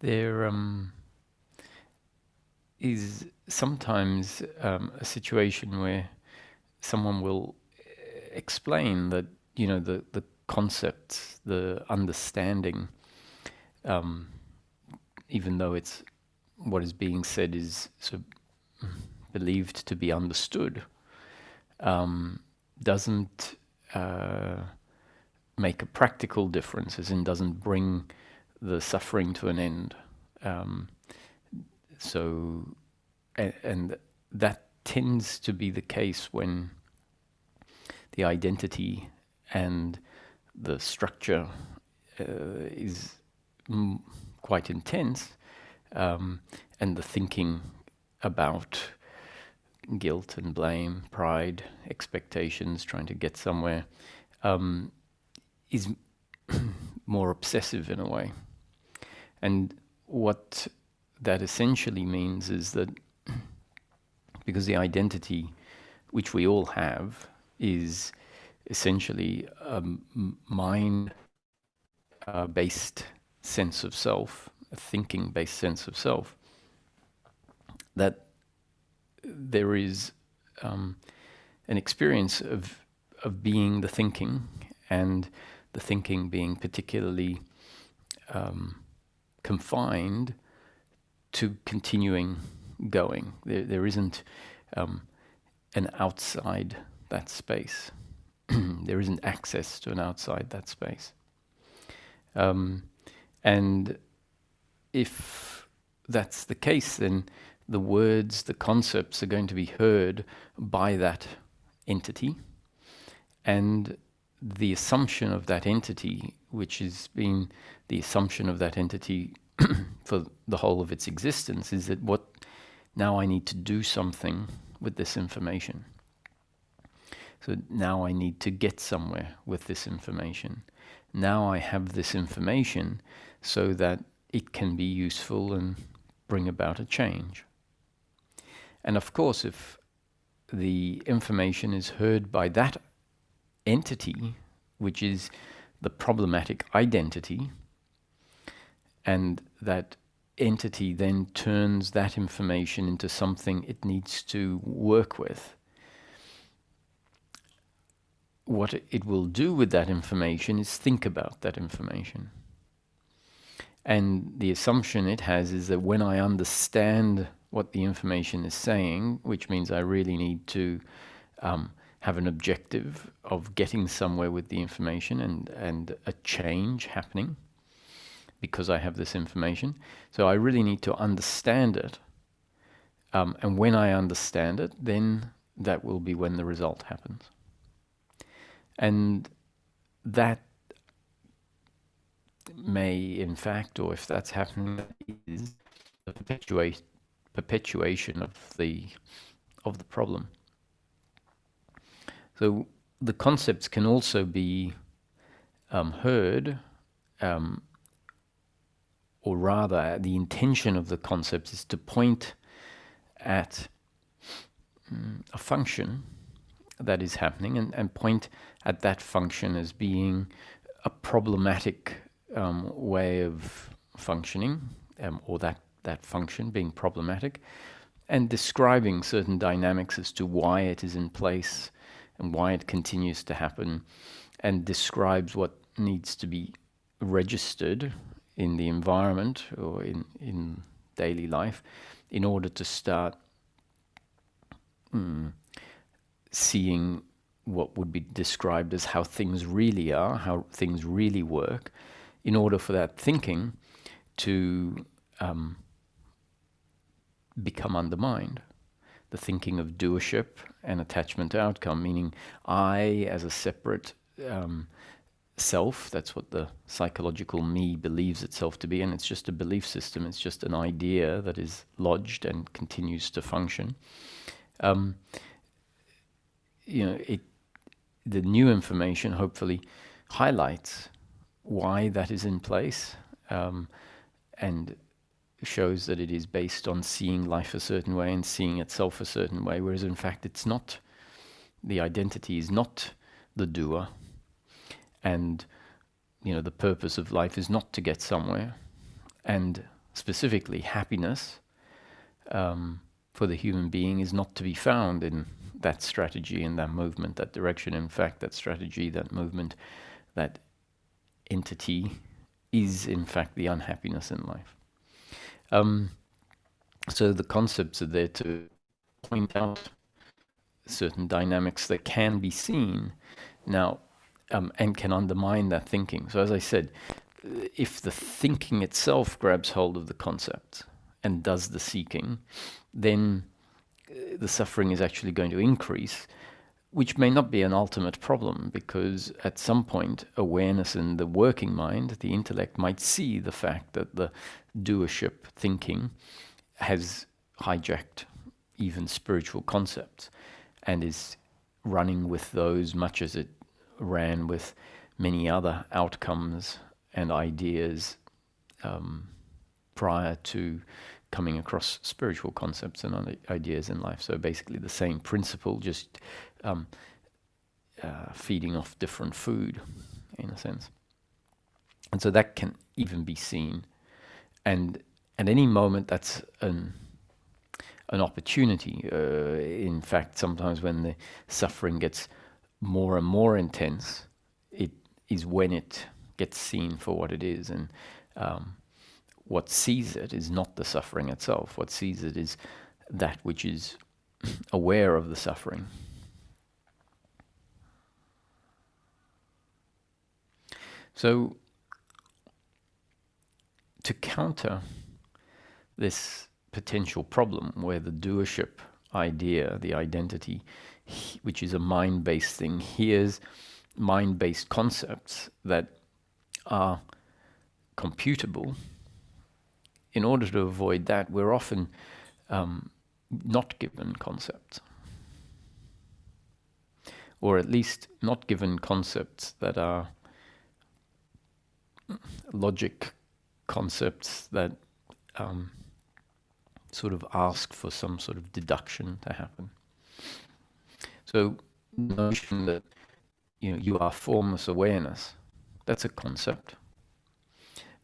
There is sometimes a situation where someone will explain that, the concepts, the understanding, even though it's what is being said is sort of believed to be understood, doesn't make a practical difference, as in doesn't bring the suffering to an end. And that tends to be the case when the identity and the structure is quite intense, and the thinking about guilt and blame, pride, expectations, trying to get somewhere, is more obsessive in a way. And what that essentially means is that because the identity which we all have is essentially a mind-based sense of self, a thinking-based sense of self, that there is an experience of being the thinking, and the thinking being particularly confined to continuing going. There isn't an outside that space. There isn't access to an outside that space. And if that's the case, then the words, the concepts are going to be heard by that entity, and the assumption of that entity, which has been the assumption of that entity for the whole of its existence, is that now I need to do something with this information. So now I need to get somewhere with this information. Now I have this information so that it can be useful and bring about a change. And of course, if the information is heard by that entity, which is the problematic identity, and that entity then turns that information into something it needs to work with, what it will do with that information is think about that information. And the assumption it has is that when I understand what the information is saying, which means I really need to have an objective of getting somewhere with the information and a change happening because I have this information. So I really need to understand it. And when I understand it, then that will be when the result happens. And that may, in fact, or if that's happening, is the perpetuation of the problem. So the concepts can also be heard, or rather, the intention of the concepts is to point at a function that is happening, and point at that function as being a problematic way of functioning, or that function being problematic, and describing certain dynamics as to why it is in place and why it continues to happen, and describes what needs to be registered in the environment or in daily life in order to start seeing what would be described as how things really are, how things really work, in order for that thinking to become undermined. The thinking of doership and attachment to outcome, meaning I as a separate self, that's what the psychological me believes itself to be, and it's just a belief system, it's just an idea that is lodged and continues to function. The new information hopefully highlights why that is in place, and shows that it is based on seeing life a certain way and seeing itself a certain way, whereas in fact it's not. The identity is not the doer, and the purpose of life is not to get somewhere, and specifically happiness, for the human being is not to be found in that strategy, in that movement, that direction. In fact, that strategy, that movement, that entity is in fact the unhappiness in life. So the concepts are there to point out certain dynamics that can be seen now, and can undermine that thinking. So as I said, if the thinking itself grabs hold of the concept and does the seeking, then the suffering is actually going to increase, which may not be an ultimate problem, because at some point awareness in the working mind, the intellect, might see the fact that the doership thinking has hijacked even spiritual concepts and is running with those much as it ran with many other outcomes and ideas prior to coming across spiritual concepts and ideas in life. So basically the same principle, just feeding off different food, in a sense. And so that can even be seen. And at any moment, that's an opportunity. In fact, sometimes when the suffering gets more and more intense, it is when it gets seen for what it is. And what sees it is not the suffering itself. What sees it is that which is aware of the suffering. So, to counter this potential problem where the doership idea, the identity, which is a mind-based thing, hears mind-based concepts that are computable, in order to avoid that, we're often not given concepts. Or at least not given concepts that are logic concepts that sort of ask for some sort of deduction to happen. So the notion that you are formless awareness, that's a concept.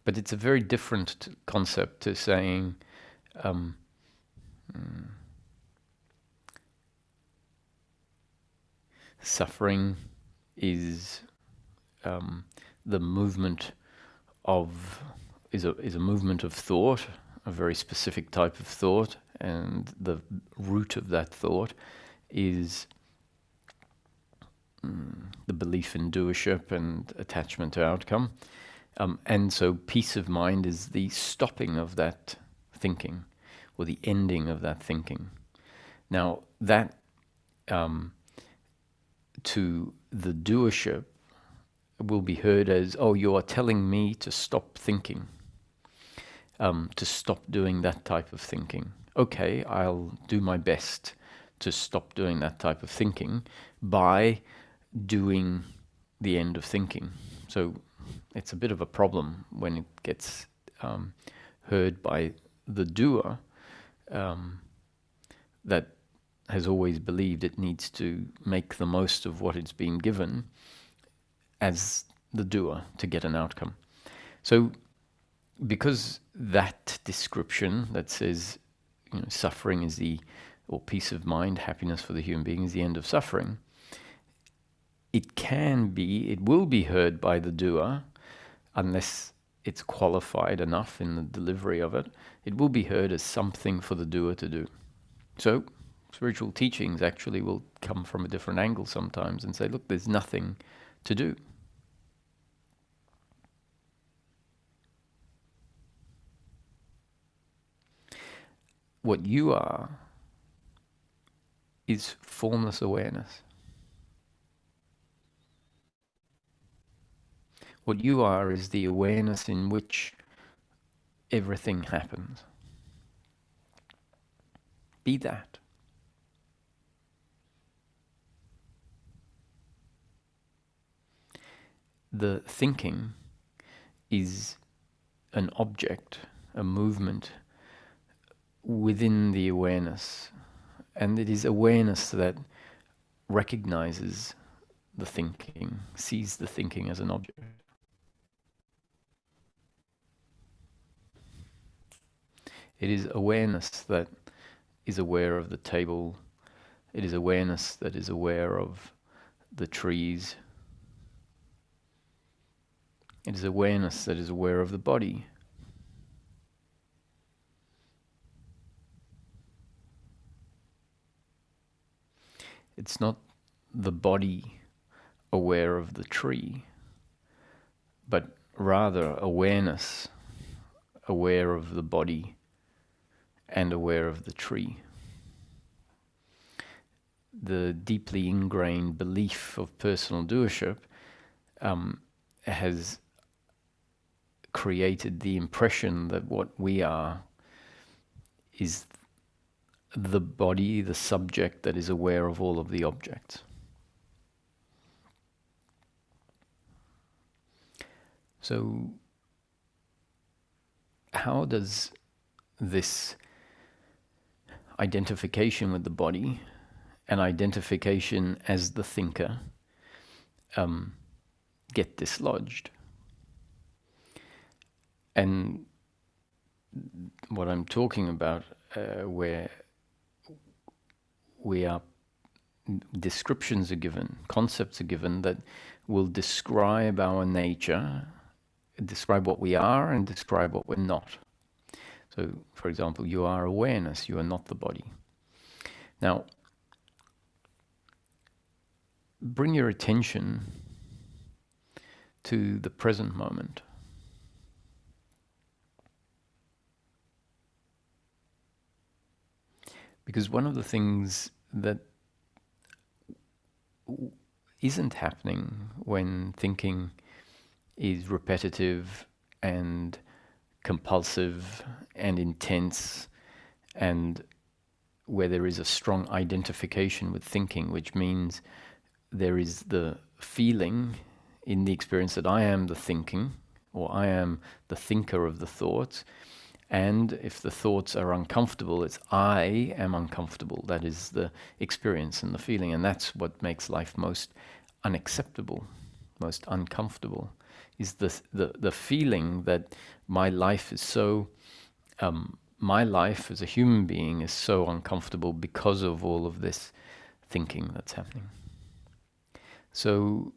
But it's a very different concept to saying suffering is the movement of is a movement of thought, a very specific type of thought, and the root of that thought is the belief in doership and attachment to outcome. And so peace of mind is the stopping of that thinking, or the ending of that thinking. Now, that to the doership will be heard as, oh, you are telling me to stop thinking, to stop doing that type of thinking. Okay, I'll do my best to stop doing that type of thinking by doing the end of thinking. So it's a bit of a problem when it gets heard by the doer that has always believed it needs to make the most of what it's been given as the doer to get an outcome. So because that description that says suffering is or peace of mind, happiness for the human being is the end of suffering, it will be heard by the doer, unless it's qualified enough in the delivery of it. It will be heard as something for the doer to do. So spiritual teachings actually will come from a different angle sometimes and say, look, there's nothing to do. What you are is formless awareness. What you are is the awareness in which everything happens. Be that. The thinking is an object, a movement within the awareness. And it is awareness that recognizes the thinking, sees the thinking as an object. It is awareness that is aware of the table. It is awareness that is aware of the trees. It is awareness that is aware of the body. It's not the body aware of the tree, but rather awareness aware of the body and aware of the tree. The deeply ingrained belief of personal doership has created the impression that what we are is the body, the subject that is aware of all of the objects. So, how does this identification with the body and identification as the thinker get dislodged? And what I'm talking about, where we are, descriptions are given, concepts are given that will describe our nature, describe what we are and describe what we're not. So, for example, you are awareness, you are not the body. Now, bring your attention to the present moment. Because one of the things that isn't happening when thinking is repetitive and compulsive and intense, and where there is a strong identification with thinking, which means there is the feeling in the experience that I am the thinking, or I am the thinker of the thoughts. And if the thoughts are uncomfortable, it's I am uncomfortable. That is the experience and the feeling. And that's what makes life most unacceptable, most uncomfortable, is the feeling that my life is so, my life as a human being is so uncomfortable because of all of this thinking that's happening. So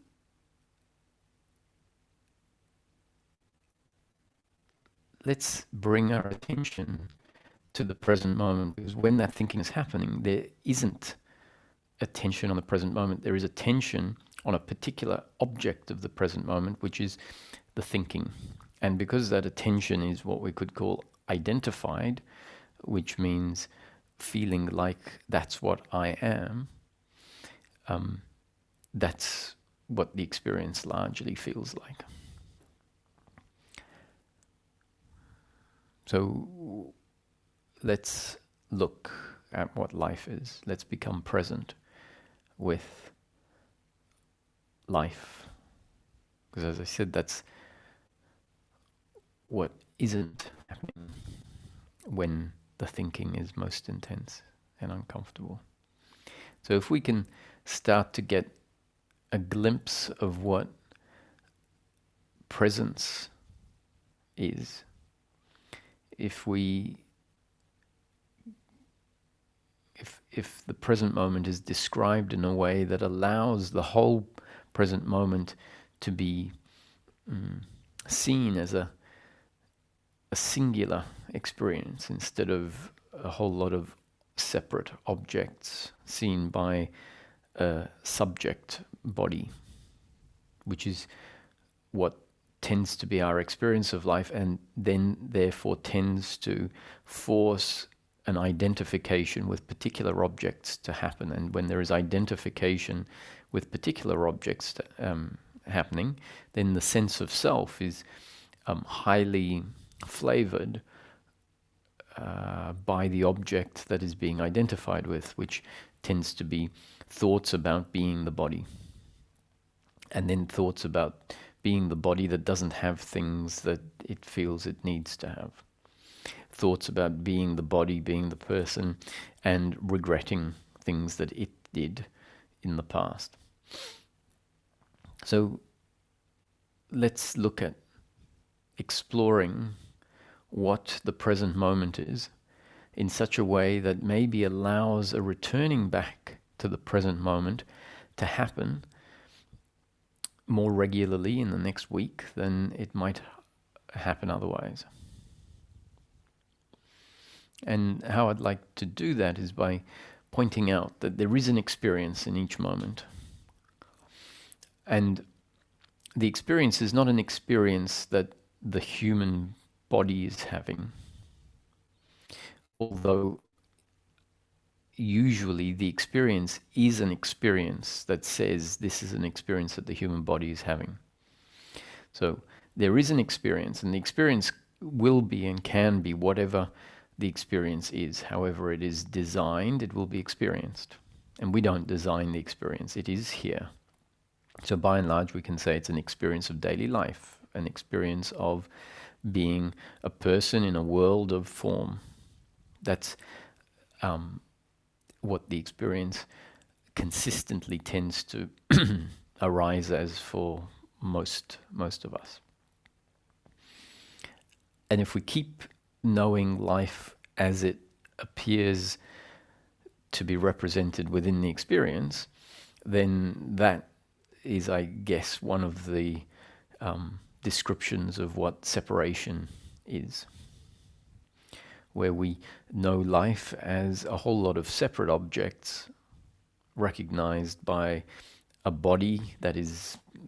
let's bring our attention to the present moment, because when that thinking is happening, there isn't attention on the present moment. There is attention on a particular object of the present moment, which is the thinking. And because that attention is what we could call identified, which means feeling like that's what I am, that's what the experience largely feels like. So let's look at what life is. Let's become present with life. Because as I said, that's what isn't happening when the thinking is most intense and uncomfortable. So if we can start to get a glimpse of what presence is, if the present moment is described in a way that allows the whole present moment to be seen as a singular experience instead of a whole lot of separate objects seen by a subject body, which is what tends to be our experience of life, and then therefore tends to force an identification with particular objects to happen. And when there is identification with particular objects happening, then the sense of self is highly flavored by the object that is being identified with, which tends to be thoughts about being the body. And then thoughts about being the body that doesn't have things that it feels it needs to have. Thoughts about being the body, being the person, and regretting things that it did in the past. So let's look at exploring what the present moment is in such a way that maybe allows a returning back to the present moment to happen more regularly in the next week than it might happen otherwise. And how I'd like to do that is by pointing out that there is an experience in each moment. And the experience is not an experience that the human body is having, although usually the experience is an experience that says this is an experience that the human body is having. So there is an experience, and the experience will be and can be whatever the experience is. However it is designed, it will be experienced. And we don't design the experience, it is here. So by and large, we can say it's an experience of daily life, an experience of being a person in a world of form. That's what the experience consistently tends to arise as for most of us. And if we keep knowing life as it appears to be represented within the experience, then that is, I guess, one of the descriptions of what separation is, where we know life as a whole lot of separate objects recognized by a body that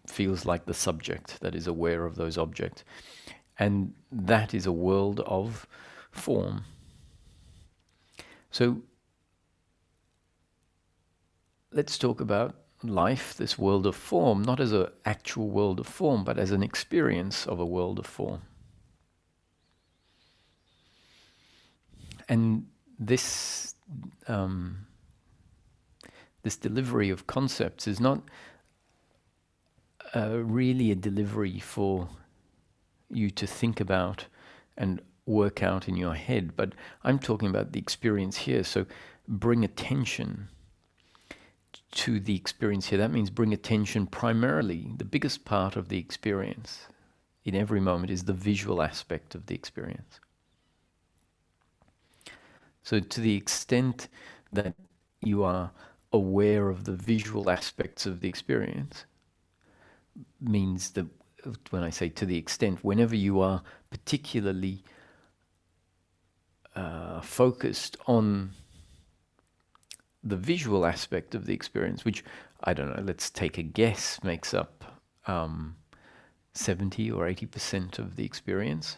feels like the subject, that is aware of those objects. And that is a world of form. So let's talk about life, this world of form, not as an actual world of form, but as an experience of a world of form. And this this delivery of concepts is not really a delivery for you to think about and work out in your head, but I'm talking about the experience here. So bring attention to the experience here. That means bring attention primarily. The biggest part of the experience in every moment is the visual aspect of the experience. So to the extent that you are aware of the visual aspects of the experience, means that when I say to the extent, whenever you are particularly focused on the visual aspect of the experience, which, I don't know, let's take a guess, makes up 70 or 80% of the experience,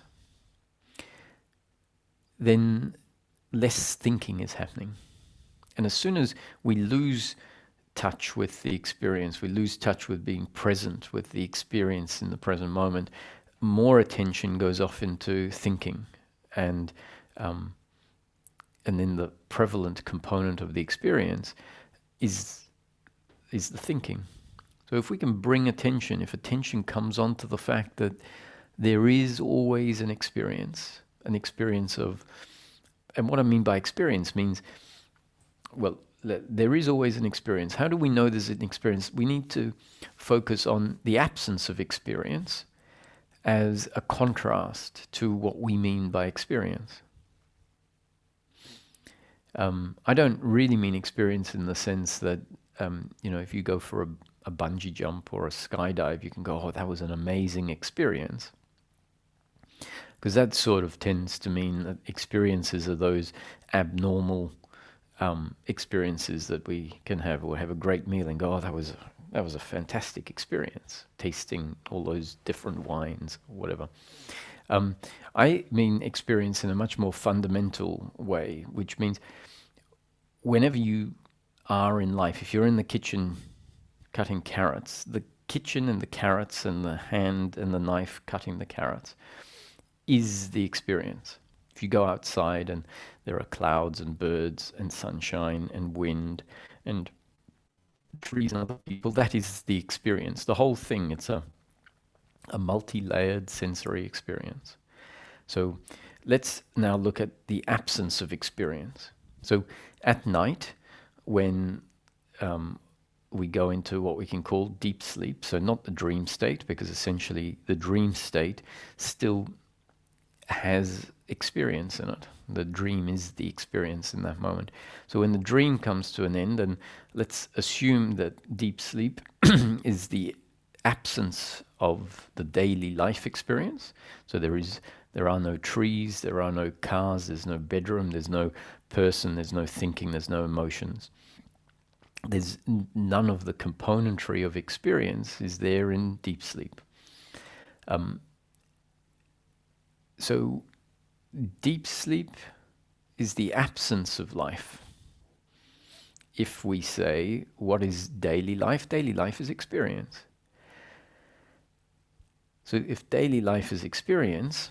then less thinking is happening. And as soon as we lose touch with the experience, we lose touch with being present with the experience in the present moment, more attention goes off into thinking, and then the prevalent component of the experience is the thinking. So if we can bring attention, if attention comes onto the fact that there is always an experience of, and what I mean by experience means, well, there is always an experience. How do we know there's an experience? We need to focus on the absence of experience as a contrast to what we mean by experience. I don't really mean experience in the sense that, if you go for a bungee jump or a skydive, you can go, oh, that was an amazing experience. Because that sort of tends to mean that experiences are those abnormal experiences that we can have, or have a great meal and go, oh, that was a fantastic experience, tasting all those different wines, or whatever. I mean experience in a much more fundamental way, which means whenever you are in life, if you're in the kitchen cutting carrots, the kitchen and the carrots and the hand and the knife cutting the carrots is the experience. If you go outside and there are clouds and birds and sunshine and wind and trees and other people, that is the experience. The whole thing, it's a multi-layered sensory experience. So let's now look at the absence of experience. So at night, when we go into what we can call deep sleep, so not the dream state, because essentially the dream state still has experience in it. The dream is the experience in that moment. So when the dream comes to an end, and let's assume that deep sleep is the absence of the daily life experience. So there are no trees, there are no cars, there's no bedroom, there's no person, there's no thinking, there's no emotions. There's none of the componentry of experience is there in deep sleep. So deep sleep is the absence of life. If we say, what is daily life? Daily life is experience. So if daily life is experience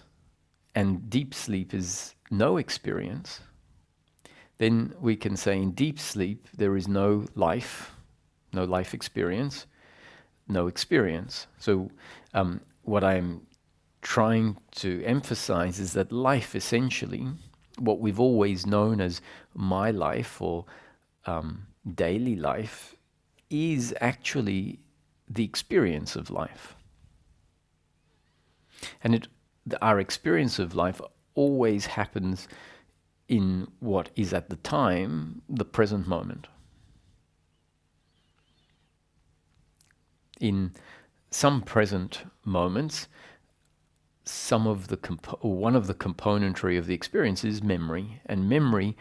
and deep sleep is no experience, then we can say in deep sleep there is no life experience, no experience. So what I'm trying to emphasize is that life, essentially, what we've always known as my life or daily life, is actually the experience of life. And our experience of life always happens in what is at the time the present moment. In some present moments, one of the componentry of the experience is memory, and memory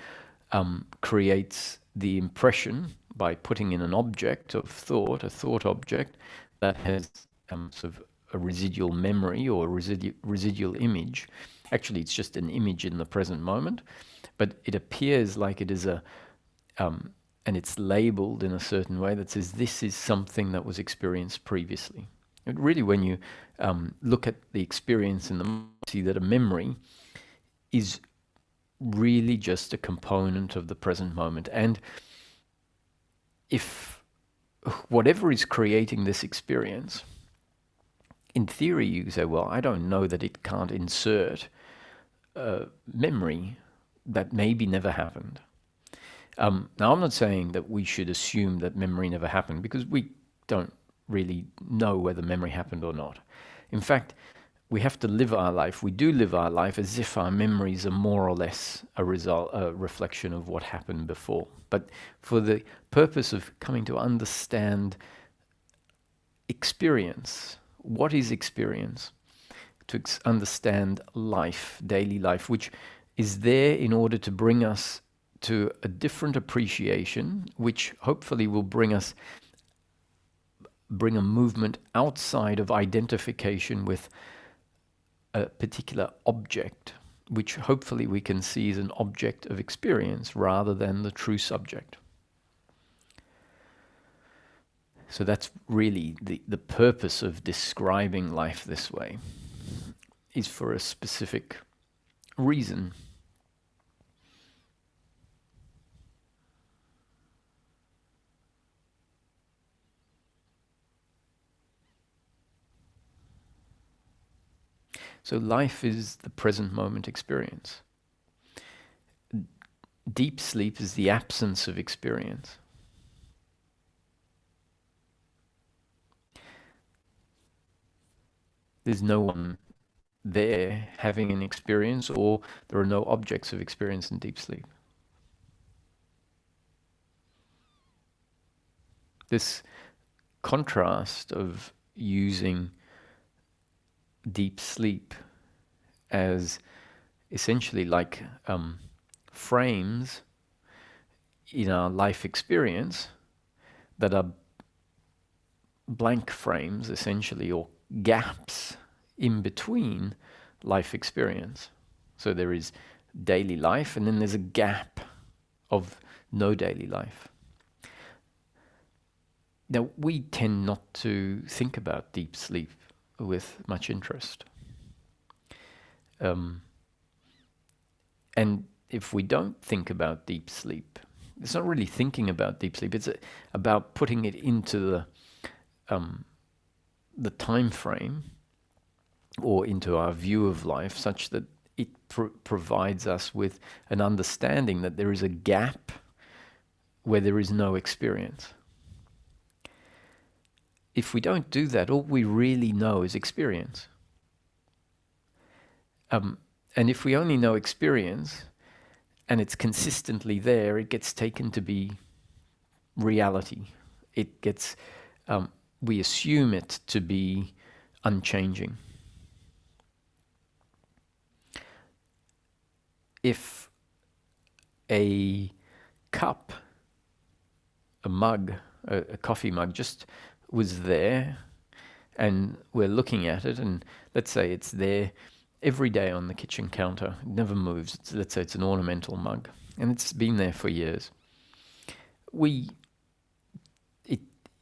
creates the impression by putting in an object of thought, a thought object that has sort of a residual memory or a residual image. Actually, it's just an image in the present moment, but it appears like it is and it's labeled in a certain way that says this is something that was experienced previously. And really, when you look at the experience in the mind, see that a memory is really just a component of the present moment. And if whatever is creating this experience, in theory, you say, well, I don't know that it can't insert memory that maybe never happened. Now, I'm not saying that we should assume that memory never happened, because we don't really know whether memory happened or not. In fact, we have to live our life. We do live our life as if our memories are more or less a reflection of what happened before. But for the purpose of coming to understand experience, what is experience? To understand life, daily life, which is there in order to bring us to a different appreciation, which hopefully will bring a movement outside of identification with a particular object, which hopefully we can see as an object of experience rather than the true subject. So that's really the purpose of describing life this way, is for a specific reason. So life is the present moment experience. Deep sleep is the absence of experience. There's no one there having an experience, or there are no objects of experience in deep sleep. This contrast of using deep sleep as essentially like frames in our life experience that are blank frames, essentially, or gaps in between life experience. So there is daily life, and then there's a gap of no daily life. Now, we tend not to think about deep sleep with much interest. And if we don't think about deep sleep, it's not really thinking about deep sleep, it's about putting it into the time frame or into our view of life, such that it provides us with an understanding that there is a gap where there is no experience. If we don't do that, all we really know is experience. And if we only know experience and it's consistently there, it gets taken to be reality. It gets, we assume it to be unchanging. If a cup, a mug, a coffee mug just was there and we're looking at it, and let's say it's there every day on the kitchen counter, it never moves. Let's say it's an ornamental mug and it's been there for years.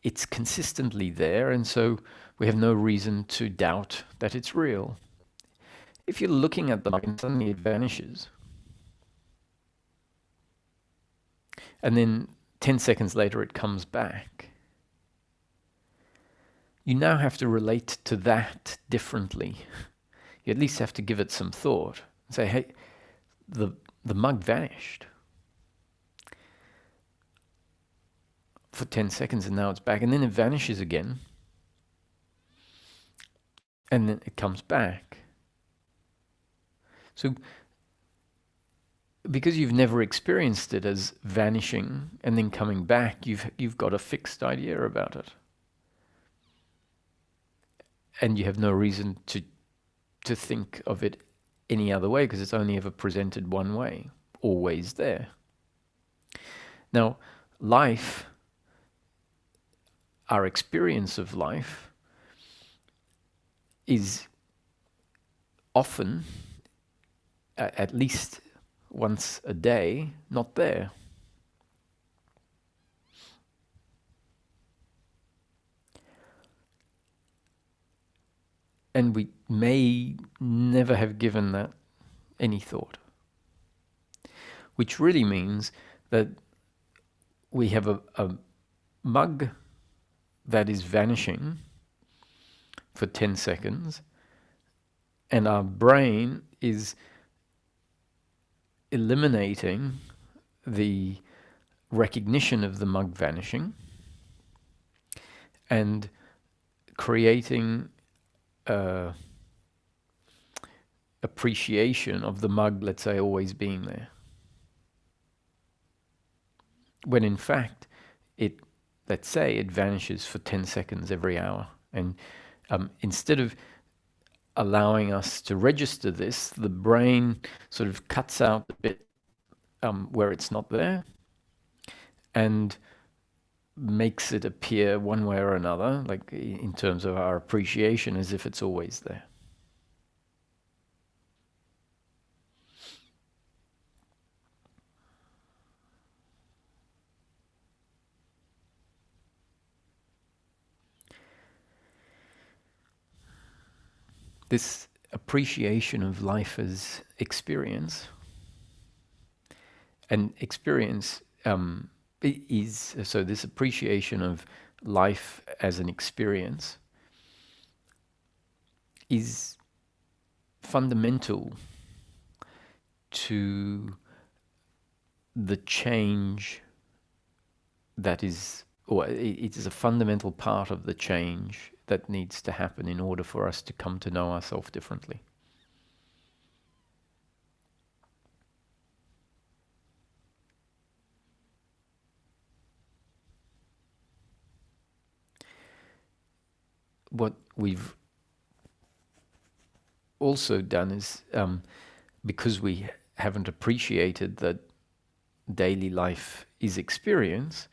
It's consistently there, and so we have no reason to doubt that it's real. If you're looking at the mug and suddenly it vanishes, and then 10 seconds later it comes back, you now have to relate to that differently. You at least have to give it some thought and say, hey, the mug vanished for 10 seconds and now it's back, and then it vanishes again, and then it comes back. So because you've never experienced it as vanishing and then coming back, you've got a fixed idea about it. And you have no reason to think of it any other way, because it's only ever presented one way, always there. Now, life, our experience of life, is often, at least once a day, not there. And we may never have given that any thought. Which really means that we have a mug that is vanishing for 10 seconds, and our brain is eliminating the recognition of the mug vanishing and creating appreciation of the mug, let's say, always being there. When in fact, let's say it vanishes for 10 seconds every hour. And instead of allowing us to register this, the brain sort of cuts out the bit where it's not there and makes it appear one way or another, like in terms of our appreciation, as if it's always there. This appreciation of life as experience, and experience is, so this appreciation of life as an experience is fundamental to the change that is, or it is a fundamental part of the change that needs to happen in order for us to come to know ourselves differently. What we've also done is, because we haven't appreciated that daily life is experience,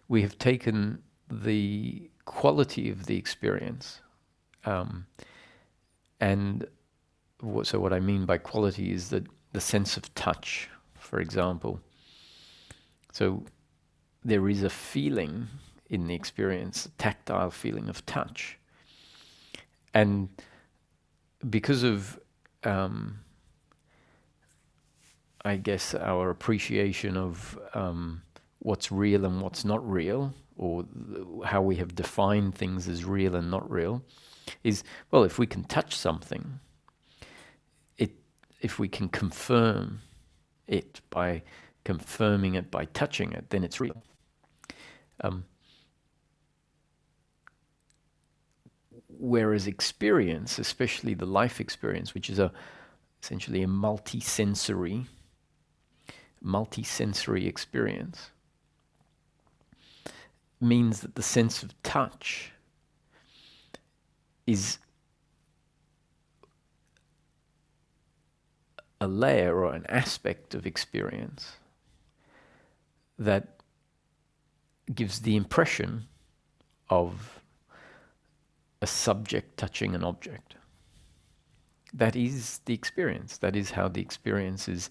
we have taken the quality of the experience. And so what I mean by quality is that the sense of touch, for example. So there is a feeling in the experience, a tactile feeling of touch. And because of, I guess, our appreciation of what's real and what's not real, or how we have defined things as real and not real, is, well, if we can touch something, if we can confirm it by confirming it by touching it, then it's real. Whereas experience, especially the life experience, which is essentially a multi-sensory experience, means that the sense of touch is a layer or an aspect of experience that gives the impression of a subject touching an object. That is the experience. That is how the experience is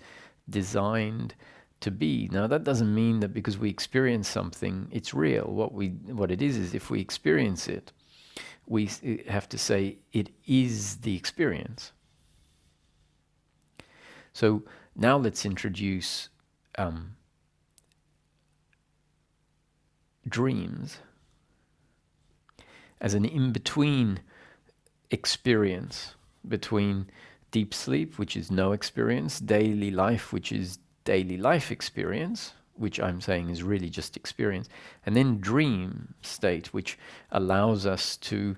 designed to be. Now, that doesn't mean that because we experience something, it's real. What it is if we experience it, we have to say it is the experience. So now let's introduce dreams as an in-between experience between deep sleep, which is no experience, daily life, which is daily life experience, which I'm saying is really just experience, and then dream state, which allows us to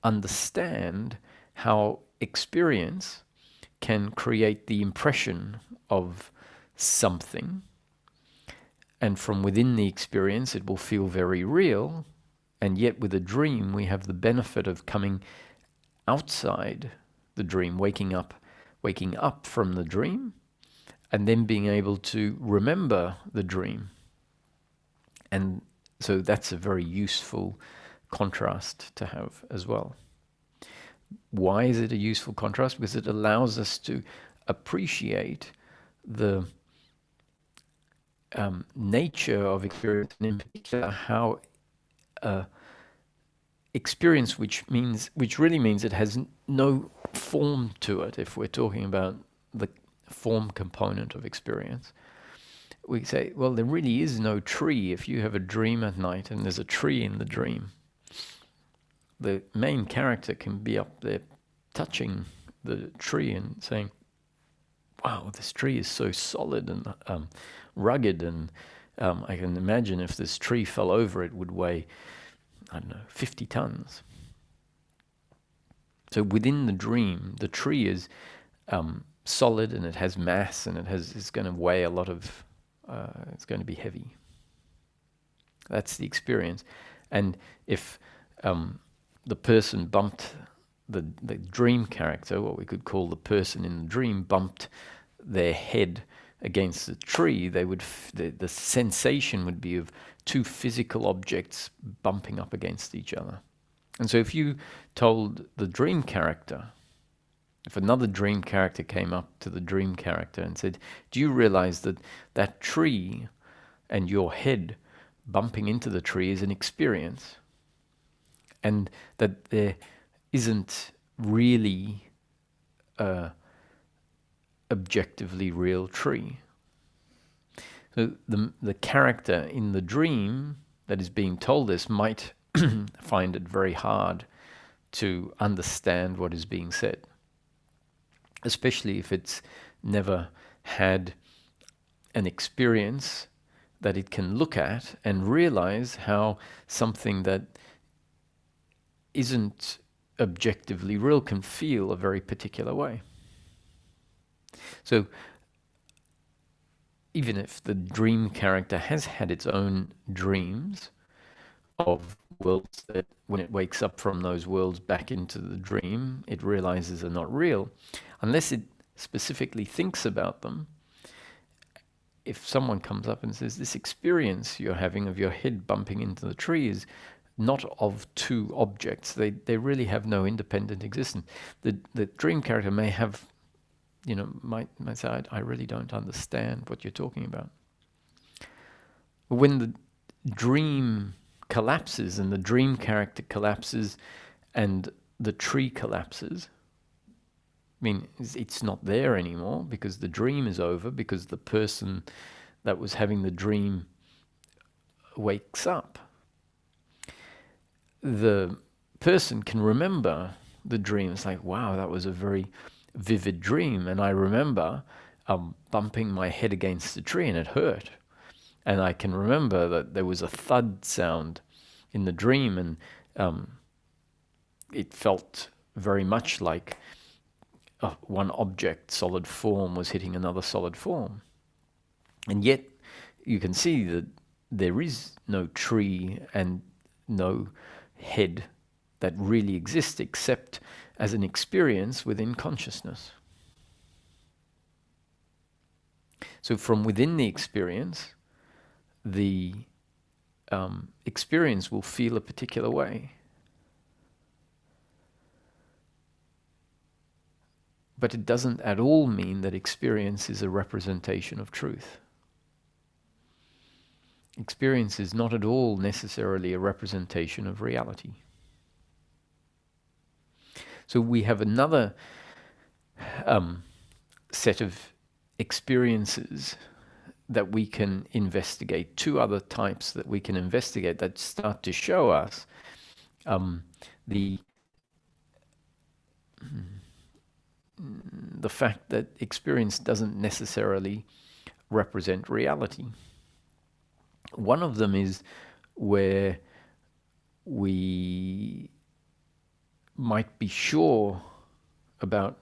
understand how experience can create the impression of something, and from within the experience it will feel very real, and yet with a dream we have the benefit of coming outside the dream, waking up from the dream, and then being able to remember the dream. And so that's a very useful contrast to have as well. Why is it a useful contrast? Because it allows us to appreciate the nature of experience, and in particular how experience, which really means it has no form to it. If we're talking about the form component of experience, we say, well, there really is no tree. If you have a dream at night and there's a tree in the dream, the main character can be up there touching the tree and saying, wow, this tree is so solid and rugged, and I can imagine if this tree fell over, it would weigh, I don't know, 50 tons. So within the dream, the tree is solid and it has mass, and it's going to weigh a lot of, it's going to be heavy. That's the experience. And if the person bumped the dream character, what we could call the person in the dream, bumped their head against the tree, they would the sensation would be of two physical objects bumping up against each other. And so if you told the dream character, if another dream character came up to the dream character and said, do you realize that that tree and your head bumping into the tree is an experience, and that there isn't really a objectively real tree? So the character in the dream that is being told this might find it very hard to understand what is being said, especially if it's never had an experience that it can look at and realize how something that isn't objectively real can feel a very particular way. So even if the dream character has had its own dreams of worlds that when it wakes up from those worlds back into the dream, it realizes are not real, unless it specifically thinks about them. If someone comes up and says, this experience you're having of your head bumping into the tree is not of two objects, they really have no independent existence. The dream character may have, might say, I really don't understand what you're talking about. But when the dream collapses and the dream character collapses and the tree collapses, I mean, it's not there anymore because the dream is over, because the person that was having the dream wakes up. The person can remember the dream. It's like, wow, that was a very vivid dream, and I remember bumping my head against the tree and it hurt. And I can remember that there was a thud sound in the dream, and it felt very much like one object, solid form, was hitting another solid form. And yet you can see that there is no tree and no head that really exists except as an experience within consciousness. So from within the experience experience will feel a particular way. But it doesn't at all mean that experience is a representation of truth. Experience is not at all necessarily a representation of reality. So we have another set of experiences that we can investigate, two other types that we can investigate that start to show us the fact that experience doesn't necessarily represent reality. One of them is where we might be sure about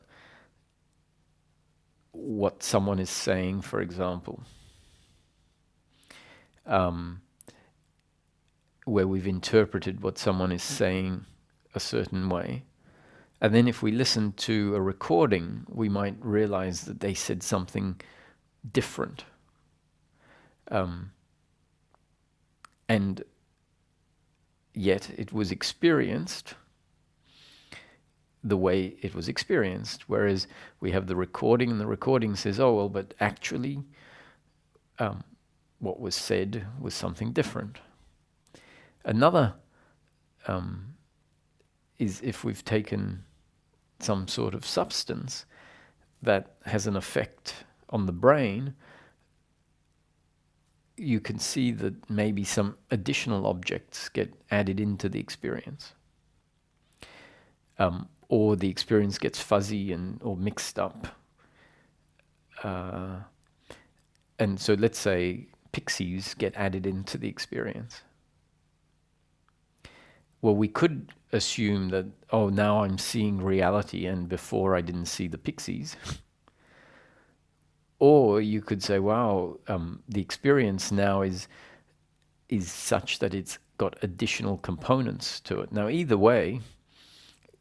what someone is saying, for example, where we've interpreted what someone is saying a certain way. And then if we listen to a recording, we might realize that they said something different. And yet it was experienced the way it was experienced. Whereas we have the recording, and the recording says, oh, well, but actually what was said was something different. Another is if we've taken some sort of substance that has an effect on the brain, you can see that maybe some additional objects get added into the experience. Or the experience gets fuzzy or mixed up. And so let's say pixies get added into the experience. Well, we could assume that, oh, now I'm seeing reality and before I didn't see the pixies. Or you could say, wow, the experience now is such that it's got additional components to it. Now, either way,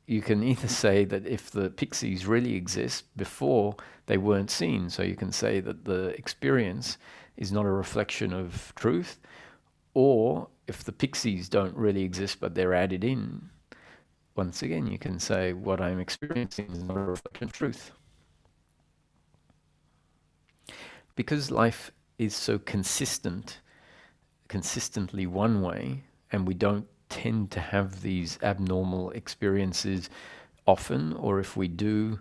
you can either say that if the pixies really exist before they weren't seen, so you can say that the experience is not a reflection of truth, or if the pixies don't really exist but they're added in, once again you can say what I'm experiencing is not a reflection of truth. Because life is so consistently one way, and we don't tend to have these abnormal experiences often, or if we do,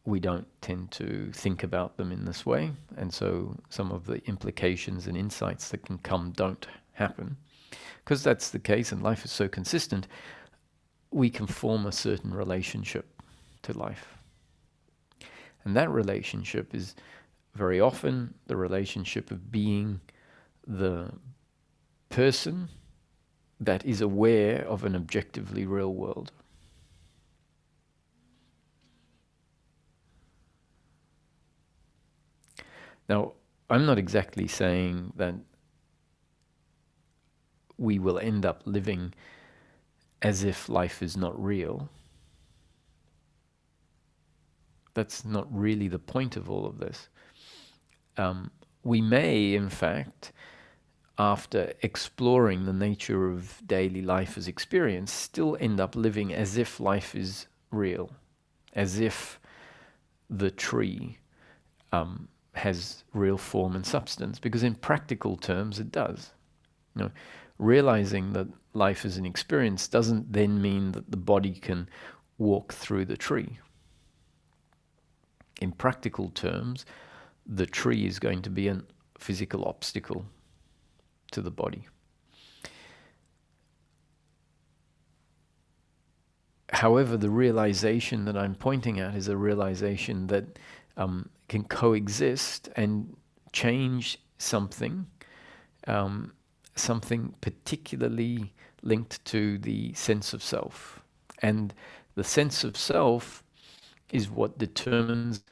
we don't tend to think about them in this way, and so some of the implications and insights that can come don't happen. Because that's the case and life is so consistent, we can form a certain relationship to life. And that relationship is very often the relationship of being the person that is aware of an objectively real world. Now, I'm not exactly saying that we will end up living as if life is not real. That's not really the point of all of this. We may, in fact, after exploring the nature of daily life as experience, still end up living as if life is real, as if the tree has real form and substance, because in practical terms it does. You know, realizing that life is an experience doesn't then mean that the body can walk through the tree. In practical terms, the tree is going to be a physical obstacle to the body. However, the realization that I'm pointing at is a realization that can coexist and change something, something particularly linked to the sense of self. And the sense of self is what determines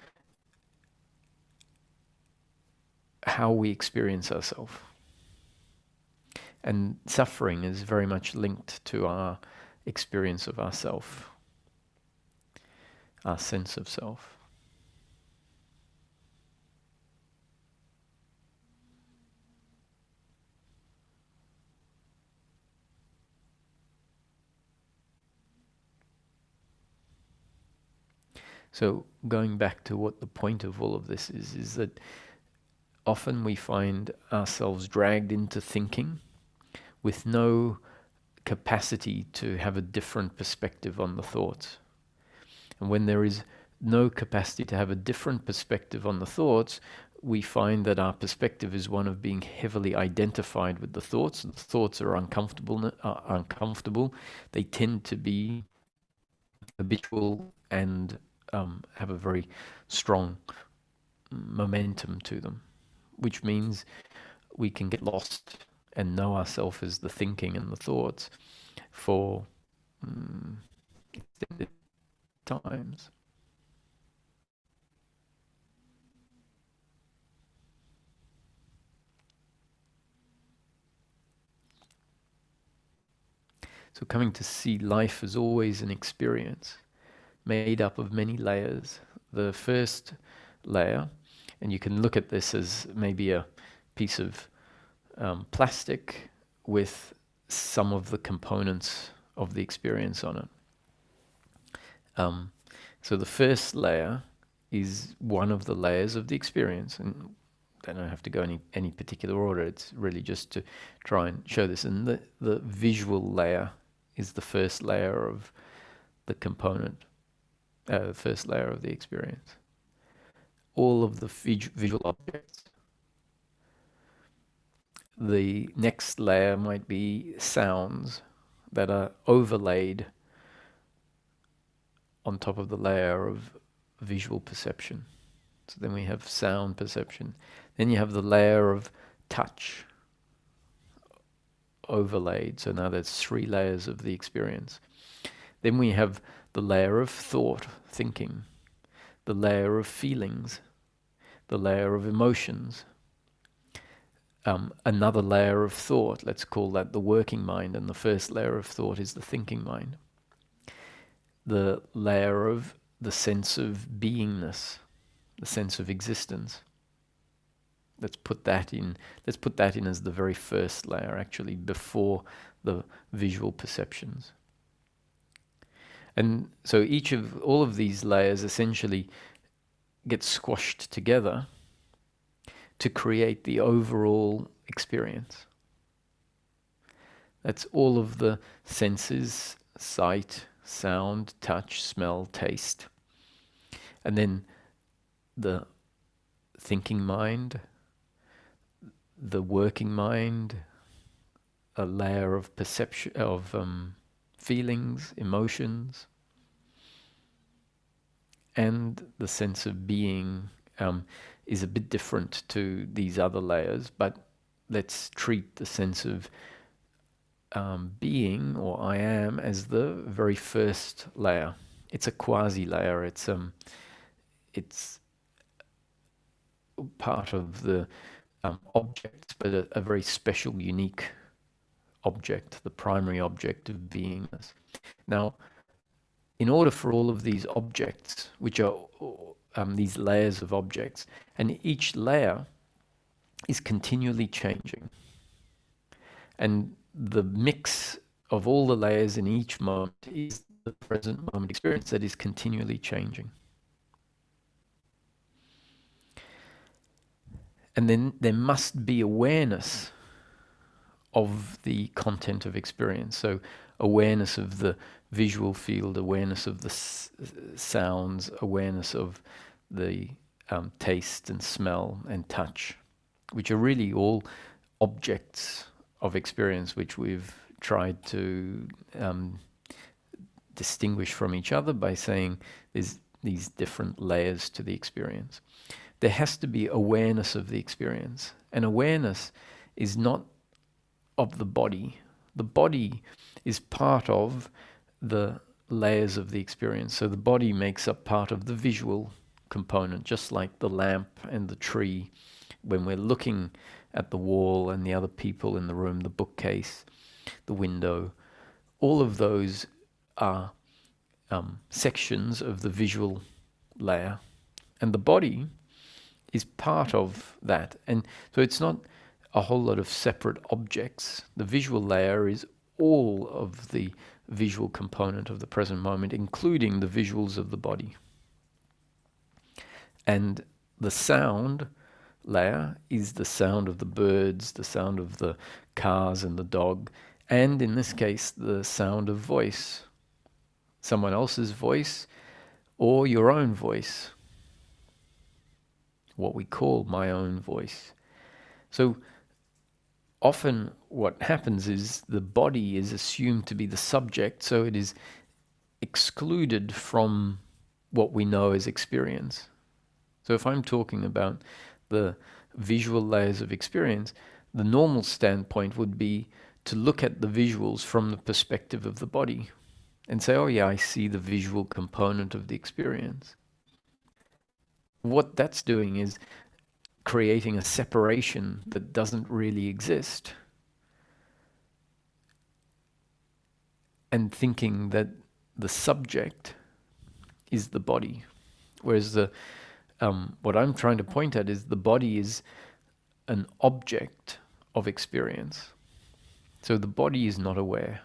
how we experience ourselves. And suffering is very much linked to our experience of ourself, our sense of self. So going back to what the point of all of this is that often we find ourselves dragged into thinking with no capacity to have a different perspective on the thoughts. And when there is no capacity to have a different perspective on the thoughts, we find that our perspective is one of being heavily identified with the thoughts. The thoughts are uncomfortable. They tend to be habitual and have a very strong momentum to them, which means we can get lost and know ourselves as the thinking and the thoughts for extended times. So coming to see life as always an experience made up of many layers. The first layer, and you can look at this as maybe a piece of plastic with some of the components of the experience on it. So the first layer is one of the layers of the experience, and I don't have to go any particular order. It's really just to try and show this. And the visual layer is the first layer of the component, the first layer of the experience. All of the visual objects. The next layer might be sounds that are overlaid on top of the layer of visual perception. So then we have sound perception. Then you have the layer of touch overlaid. So now there's 3 layers of the experience. Then we have the layer of thought, thinking, the layer of feelings, the layer of emotions, another layer of thought. Let's call that the working mind, and the first layer of thought is the thinking mind. The layer of the sense of beingness, the sense of existence. Let's put that in as the very first layer, actually, before the visual perceptions. And so all of these layers essentially get squashed together to create the overall experience. That's all of the senses: sight, sound, touch, smell, taste. And then the thinking mind, the working mind, a layer of perception, of feelings, emotions, and the sense of being is a bit different to these other layers, but let's treat the sense of being, or I am, as the very first layer. It's a quasi-layer. It's part of the objects, but a very special, unique object, the primary object of beingness. Now, in order for all of these objects, which are these layers of objects, and each layer is continually changing, and the mix of all the layers in each moment is the present moment experience that is continually changing. And then there must be awareness of the content of experience. So awareness of the visual field, awareness of the sounds, awareness of the taste and smell and touch, which are really all objects of experience, which we've tried to distinguish from each other by saying there's these different layers to the experience. There has to be awareness of the experience. And awareness is not of the body. The body is part of the layers of the experience. So the body makes up part of the visual component, just like the lamp and the tree. When we're looking at the wall and the other people in the room, the bookcase, the window, all of those are sections of the visual layer. And the body is part of that. And so it's not a whole lot of separate objects. The visual layer is all of the visual component of the present moment, including the visuals of the body. And the sound layer is the sound of the birds, the sound of the cars and the dog, and in this case, the sound of voice. Someone else's voice or your own voice. What we call my own voice. So often what happens is the body is assumed to be the subject, so it is excluded from what we know as experience. So if I'm talking about the visual layers of experience, the normal standpoint would be to look at the visuals from the perspective of the body and say, oh yeah, I see the visual component of the experience. What that's doing is creating a separation that doesn't really exist, and thinking that the subject is the body. Whereas what I'm trying to point at is the body is an object of experience. So the body is not aware.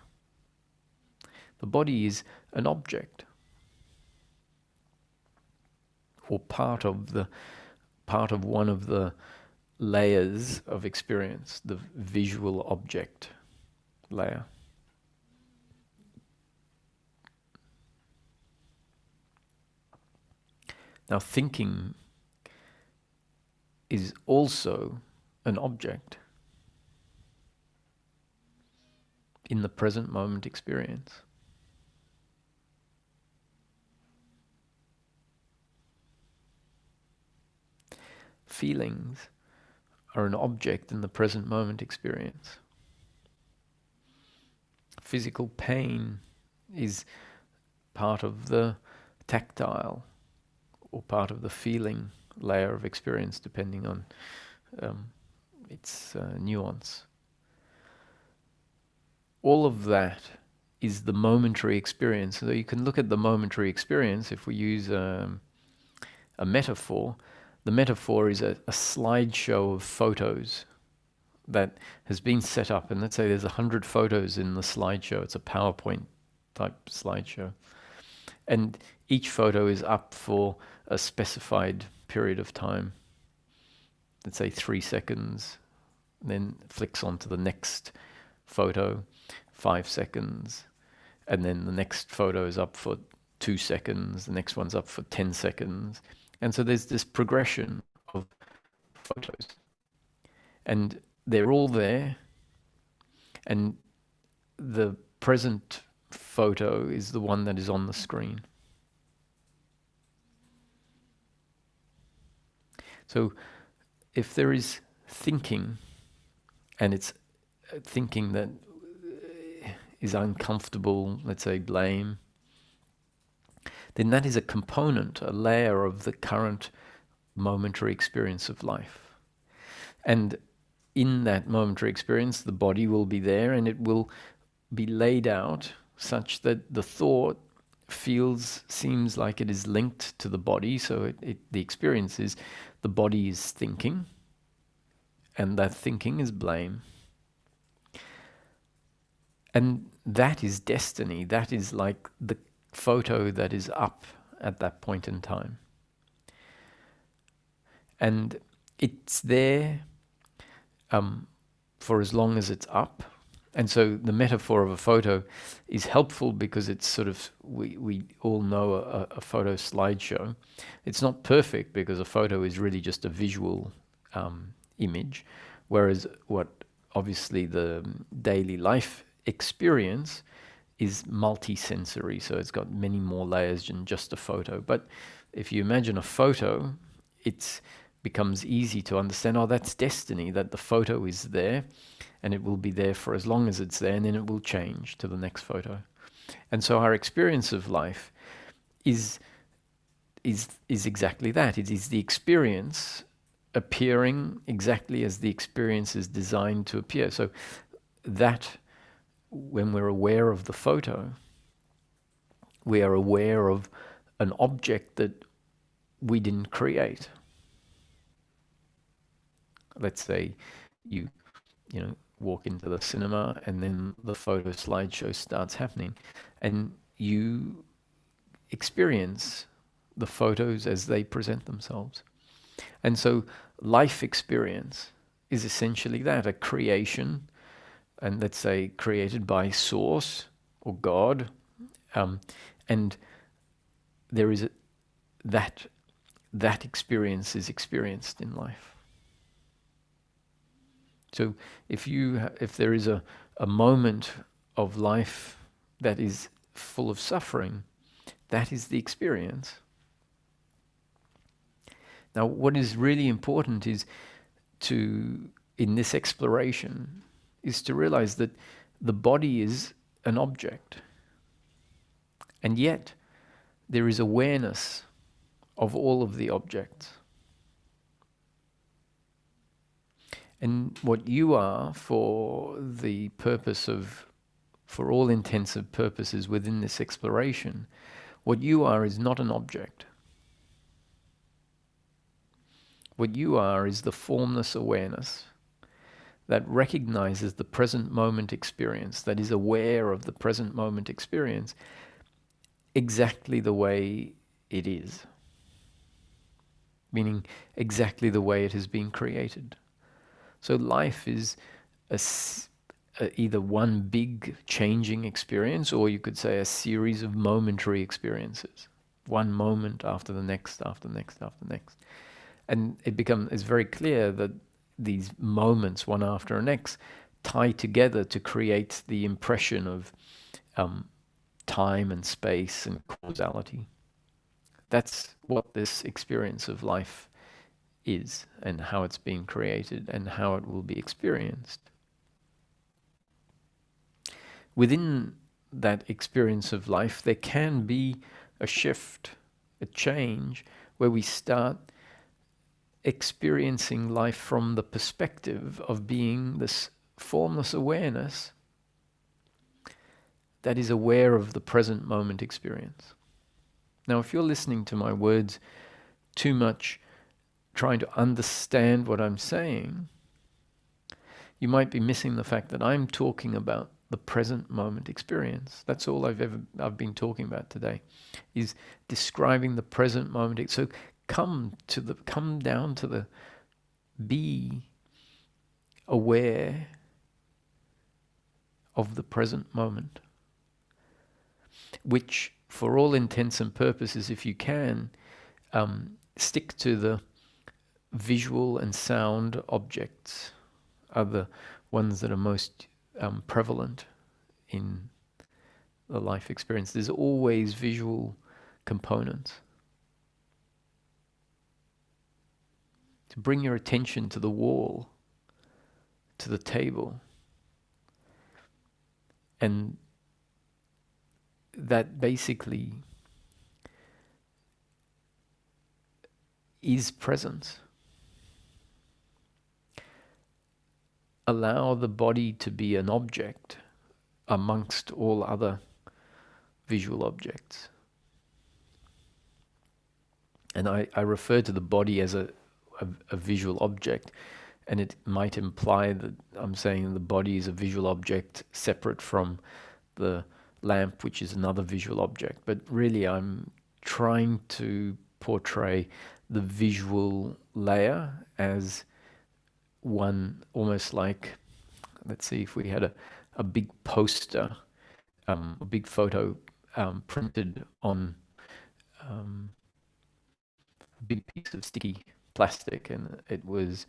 The body is an object, or part of one of the layers of experience, the visual object layer. Now, thinking is also an object in the present moment experience. Feelings are an object in the present moment experience. Physical pain is part of the tactile or part of the feeling layer of experience, depending on its nuance. All of that is the momentary experience. So you can look at the momentary experience, if we use a metaphor. The metaphor is a slideshow of photos that has been set up. And let's say there's 100 photos in the slideshow. It's a PowerPoint type slideshow. And each photo is up for a specified period of time. Let's say 3 seconds. Then flicks onto the next photo, 5 seconds. And then the next photo is up for 2 seconds. The next one's up for 10 seconds. And so there's this progression of photos. And they're all there. And the present photo is the one that is on the screen. So if there is thinking, and it's thinking that is uncomfortable, let's say blame, then that is a component, a layer of the current momentary experience of life. And in that momentary experience, the body will be there, and it will be laid out such that the thought seems like it is linked to the body. So the experience is the body is thinking, and that thinking is blame. And that is destiny. That is like the photo that is up at that point in time. And it's there for as long as it's up. And so the metaphor of a photo is helpful because it's sort of, we all know a photo slideshow. It's not perfect because a photo is really just a visual image, whereas what obviously the daily life experience is multi-sensory, so it's got many more layers than just a photo. But if you imagine a photo, it becomes easy to understand, oh, that's destiny, that the photo is there, and it will be there for as long as it's there, and then it will change to the next photo. And so our experience of life is exactly that. It is the experience appearing exactly as the experience is designed to appear. So that when we're aware of the photo, we are aware of an object that we didn't create. Let's say you walk into the cinema and then the photo slideshow starts happening and you experience the photos as they present themselves. And so life experience is essentially that, a creation, and let's say created by Source or God, and there is that experience is experienced in life. So if there is a moment of life that is full of suffering, that is the experience. Now, what is really important is in this exploration, is to realize that the body is an object, and yet there is awareness of all of the objects. And what you are, for all intensive purposes within this exploration, what you are is not an object. What you are is the formless awareness that recognizes the present moment experience, that is aware of the present moment experience exactly the way it is, meaning exactly the way it has been created. So life is either one big changing experience, or you could say a series of momentary experiences, one moment after the next, after the next, after the next. And it's very clear that these moments, one after the next, tie together to create the impression of time and space and causality. That's what this experience of life is, and how it's being created, and how it will be experienced. Within that experience of life, there can be a shift, a change, where we start experiencing life from the perspective of being this formless awareness that is aware of the present moment experience. Now, if you're listening to my words too much, trying to understand what I'm saying, you might be missing the fact that I'm talking about the present moment experience. That's all I've been talking about today, is describing the present moment. So come down to the be aware of the present moment, which for all intents and purposes, if you can, stick to the visual and sound objects are the ones that are most prevalent in the life experience. There's always visual components. To bring your attention to the wall, to the table, and that basically is presence. Allow the body to be an object amongst all other visual objects. And I refer to the body as a visual object, and it might imply that I'm saying the body is a visual object separate from the lamp, which is another visual object. But really I'm trying to portray the visual layer as one, almost like, let's see, if we had a big poster, a big photo printed on a big piece of sticky plastic, and it was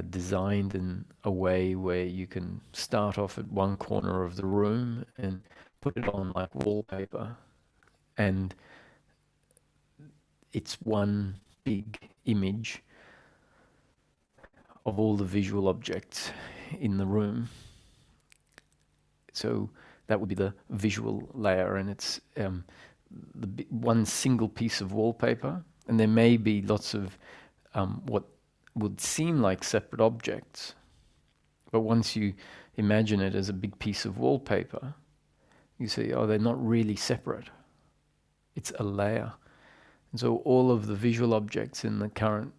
designed in a way where you can start off at one corner of the room and put it on like wallpaper, and it's one big image of all the visual objects in the room. So that would be the visual layer, and it's one single piece of wallpaper, and there may be lots of what would seem like separate objects, but once you imagine it as a big piece of wallpaper, you see, oh, they're not really separate. It's a layer. And so all of the visual objects in the current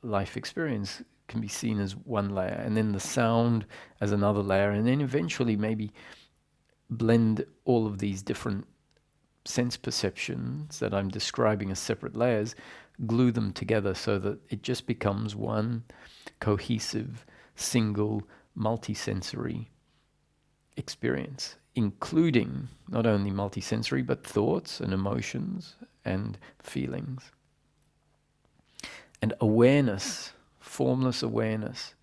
life experience can be seen as one layer, and then the sound as another layer, and then eventually maybe blend all of these different sense perceptions that I'm describing as separate layers, glue them together so that it just becomes one cohesive, single, multisensory experience, including not only multisensory, but thoughts and emotions and feelings. And awareness, formless awareness,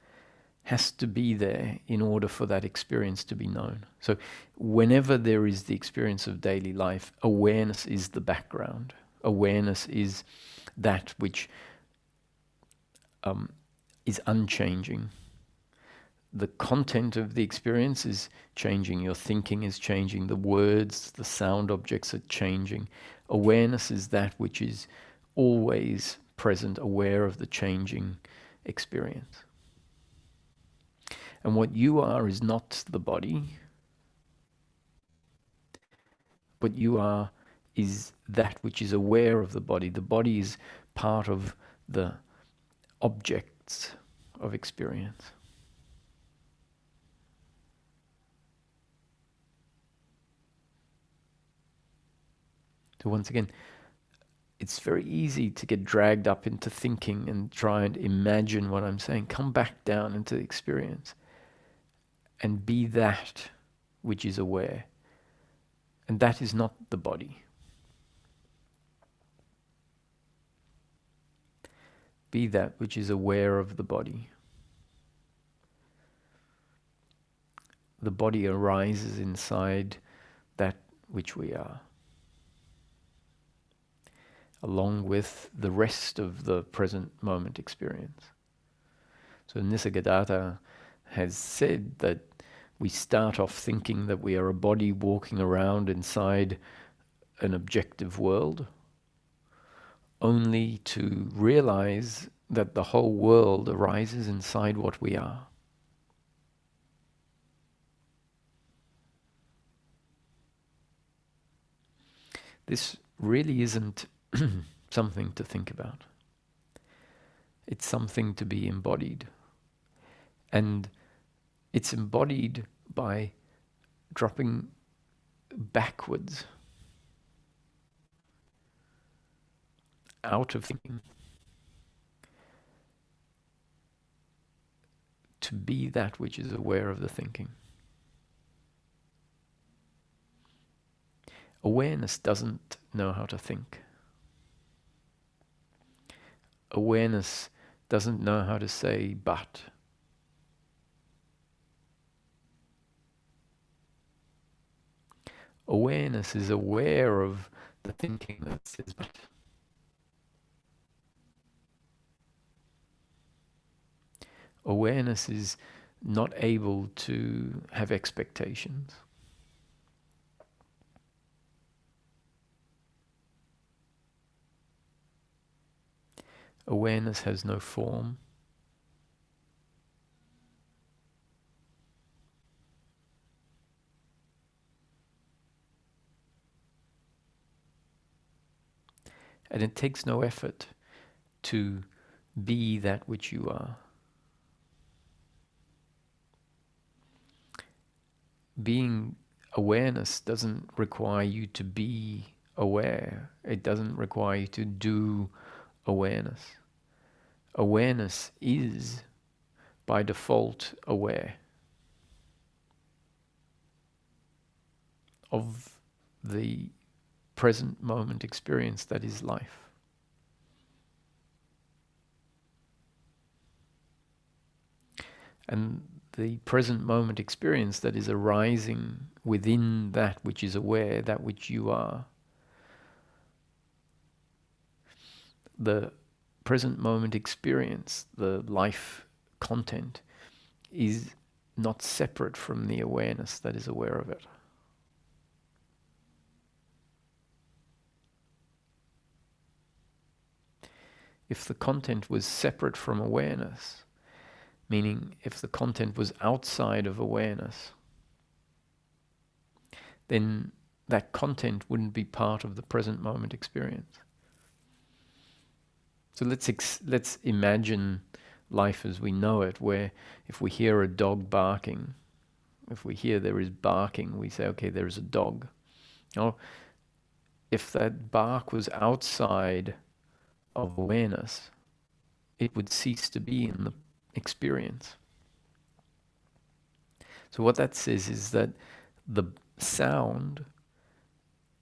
has to be there in order for that experience to be known. So whenever there is the experience of daily life, awareness is the background. Awareness is that which is unchanging. The content of the experience is changing. Your thinking is changing. The words, the sound objects are changing. Awareness is that which is always present, aware of the changing experience. And what you are is not the body. What you are is that which is aware of the body. The body is part of the objects of experience. So once again, it's very easy to get dragged up into thinking and try and imagine what I'm saying. Come back down into the experience and be that which is aware. And that is not the body. Be that which is aware of the body. The body arises inside that which we are, along with the rest of the present moment experience. So Nisargadatta has said that we start off thinking that we are a body walking around inside an objective world, only to realize that the whole world arises inside what we are. This really isn't something to think about. It's something to be embodied. And it's embodied by dropping backwards out of thinking to be that which is aware of the thinking. Awareness doesn't know how to think. Awareness doesn't know how to say but. Awareness is aware of the thinking that says but. Awareness is not able to have expectations. Awareness has no form. And it takes no effort to be that which you are. Being awareness doesn't require you to be aware. It doesn't require you to do awareness. Awareness is, by default, aware of the present moment experience that is life. And the present moment experience that is arising within that which is aware, that which you are. The present moment experience, the life content, is not separate from the awareness that is aware of it. If the content was separate from awareness, meaning if the content was outside of awareness, then that content wouldn't be part of the present moment experience. So let's imagine life as we know it, where if we hear a dog barking, if we hear there is barking, we say, okay, there is a dog. Now, if that bark was outside of awareness, it would cease to be in the experience. So what that says is that the sound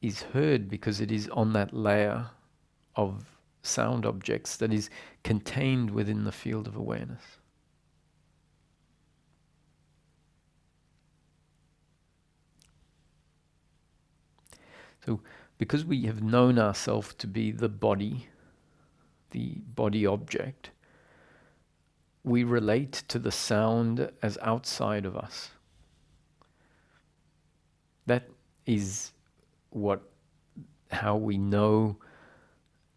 is heard because it is on that layer of sound objects that is contained within the field of awareness. So because we have known ourselves to be the body object, we relate to the sound as outside of us. That is how we know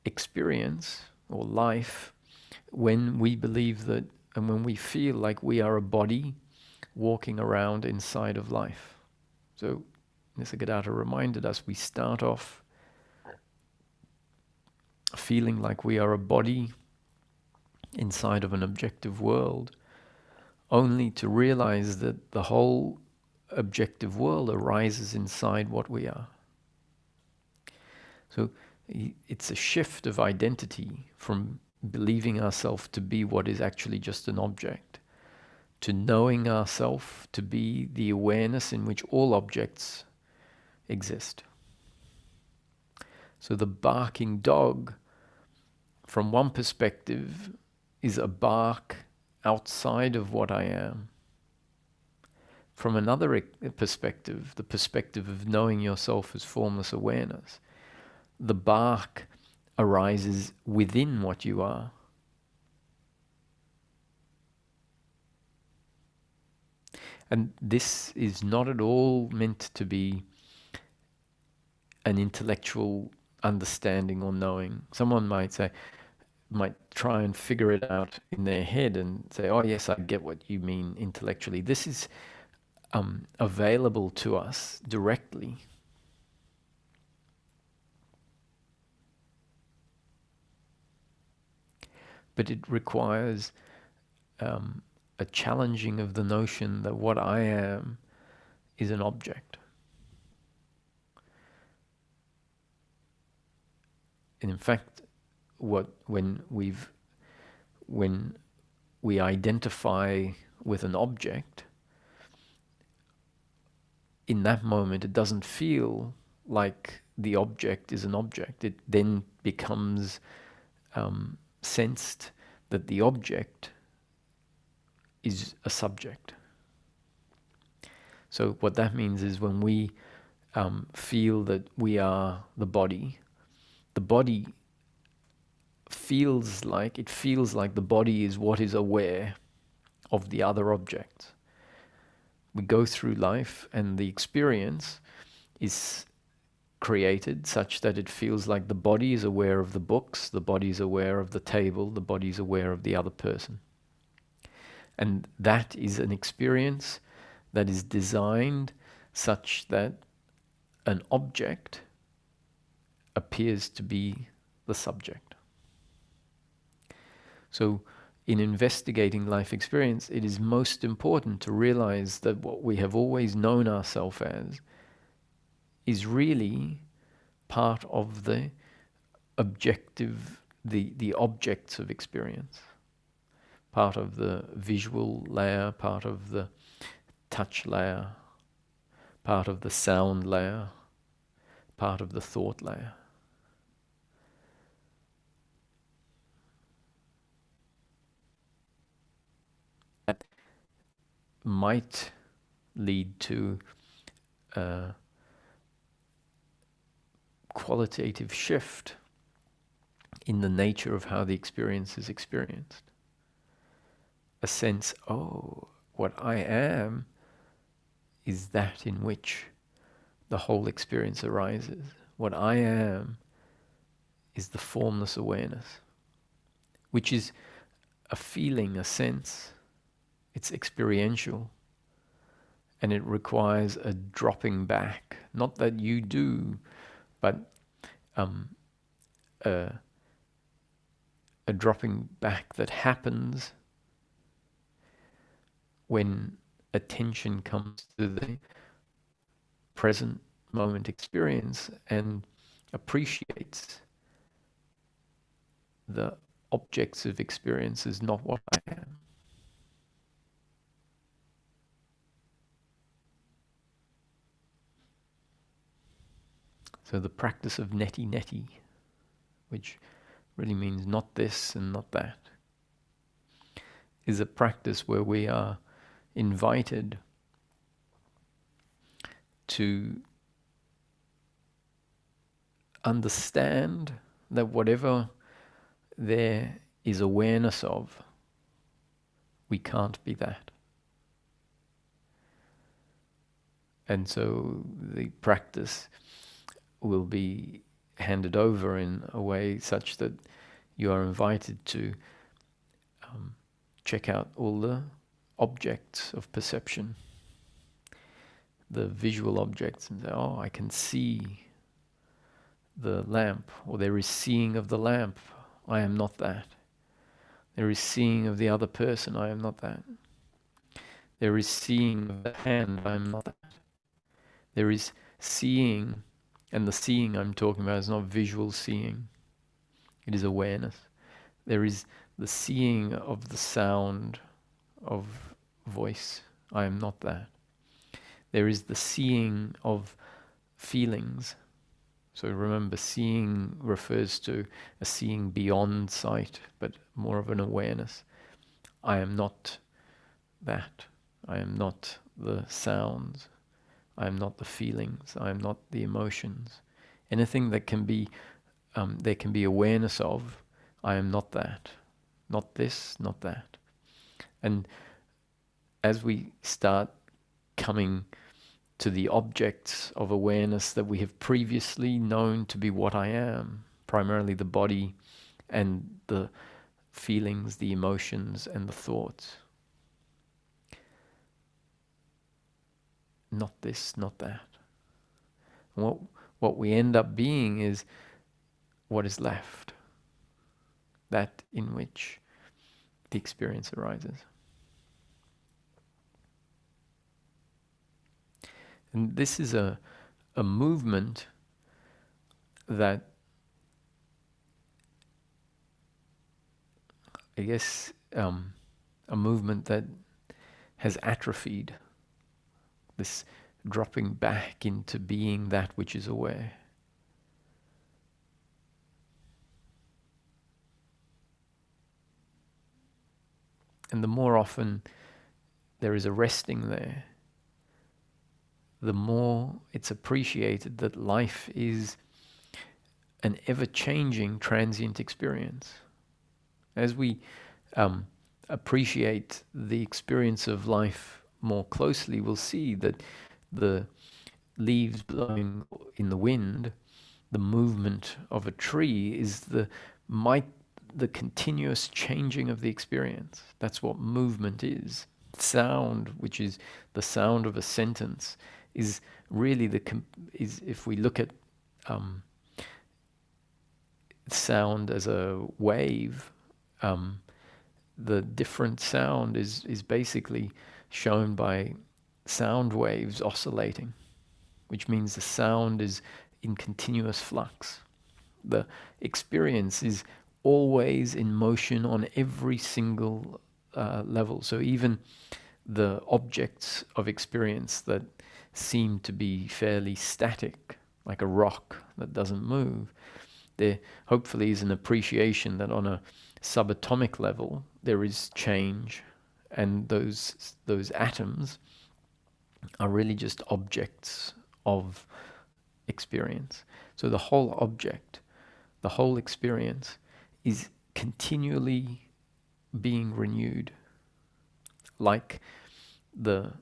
experience or life, when we believe that, and when we feel like we are a body walking around inside of life. So Nisargadatta reminded us, we start off feeling like we are a body inside of an objective world, only to realize that the whole objective world arises inside what we are. So it's a shift of identity from believing ourselves to be what is actually just an object, to knowing ourselves to be the awareness in which all objects exist. So the barking dog, from one perspective, is a bark outside of what I am. From another perspective, the perspective of knowing yourself as formless awareness, the bark arises within what you are. And this is not at all meant to be an intellectual understanding or knowing. Someone might try and figure it out in their head and say, oh yes, I get what you mean intellectually. This is available to us directly. But it requires a challenging of the notion that what I am is an object. And in fact, when we identify with an object, in that moment it doesn't feel like the object is an object. It then becomes sensed that the object is a subject. So what that means is when we feel that we are the body feels like the body is what is aware of the other objects. We go through life and the experience is created such that it feels like the body is aware of the books, the body is aware of the table, the body is aware of the other person. And that is an experience that is designed such that an object appears to be the subject. So in investigating life experience, it is most important to realize that what we have always known ourselves as is really part of the objective, the objects of experience. Part of the visual layer, part of the touch layer, part of the sound layer, part of the thought layer. That might lead to a qualitative shift in the nature of how the experience is experienced. A sense, oh, what I am is that in which the whole experience arises. What I am is the formless awareness, which is a feeling, a sense. It's experiential. And it requires a dropping back. Not that you do, but a dropping back that happens when attention comes to the present moment experience and appreciates the objects of experience as not what I am. So the practice of neti, which really means not this and not that, is a practice where we are invited to understand that whatever there is awareness of, we can't be that. And so the practice will be handed over in a way such that you are invited to check out all the objects of perception, the visual objects, and say, oh, I can see the lamp, or there is seeing of the lamp, I am not that. There is seeing of the other person, I am not that. There is seeing of the hand, I am not that. There is seeing, and the seeing I'm talking about is not visual seeing, it is awareness. There is the seeing of the sound of voice, I am not that. There is the seeing of feelings. So remember, seeing refers to a seeing beyond sight, but more of an awareness. I am not that. I am not the sounds. I am not the feelings. I am not the emotions. Anything that can be, there can be awareness of, I am not that. Not this, not that. And as we start coming to the objects of awareness that we have previously known to be what I am, primarily the body and the feelings, the emotions and the thoughts. Not this, not that. What we end up being is what is left, that in which the experience arises. And this is a movement that, I guess, a movement that has atrophied, this dropping back into being that which is aware. And the more often there is a resting there, the more it's appreciated that life is an ever-changing transient experience. As we appreciate the experience of life more closely, we'll see that the leaves blowing in the wind, the movement of a tree, is the continuous changing of the experience. That's what movement is. Sound, which is the sound of a sentence, is really if we look at sound as a wave, the different sound is basically shown by sound waves oscillating, which means the sound is in continuous flux. The experience is always in motion on every single level. So even the objects of experience that seem to be fairly static, like a rock that doesn't move, there hopefully is an appreciation that on a subatomic level there is change, and those atoms are really just objects of experience. So the whole object, the whole experience is continually being renewed, like the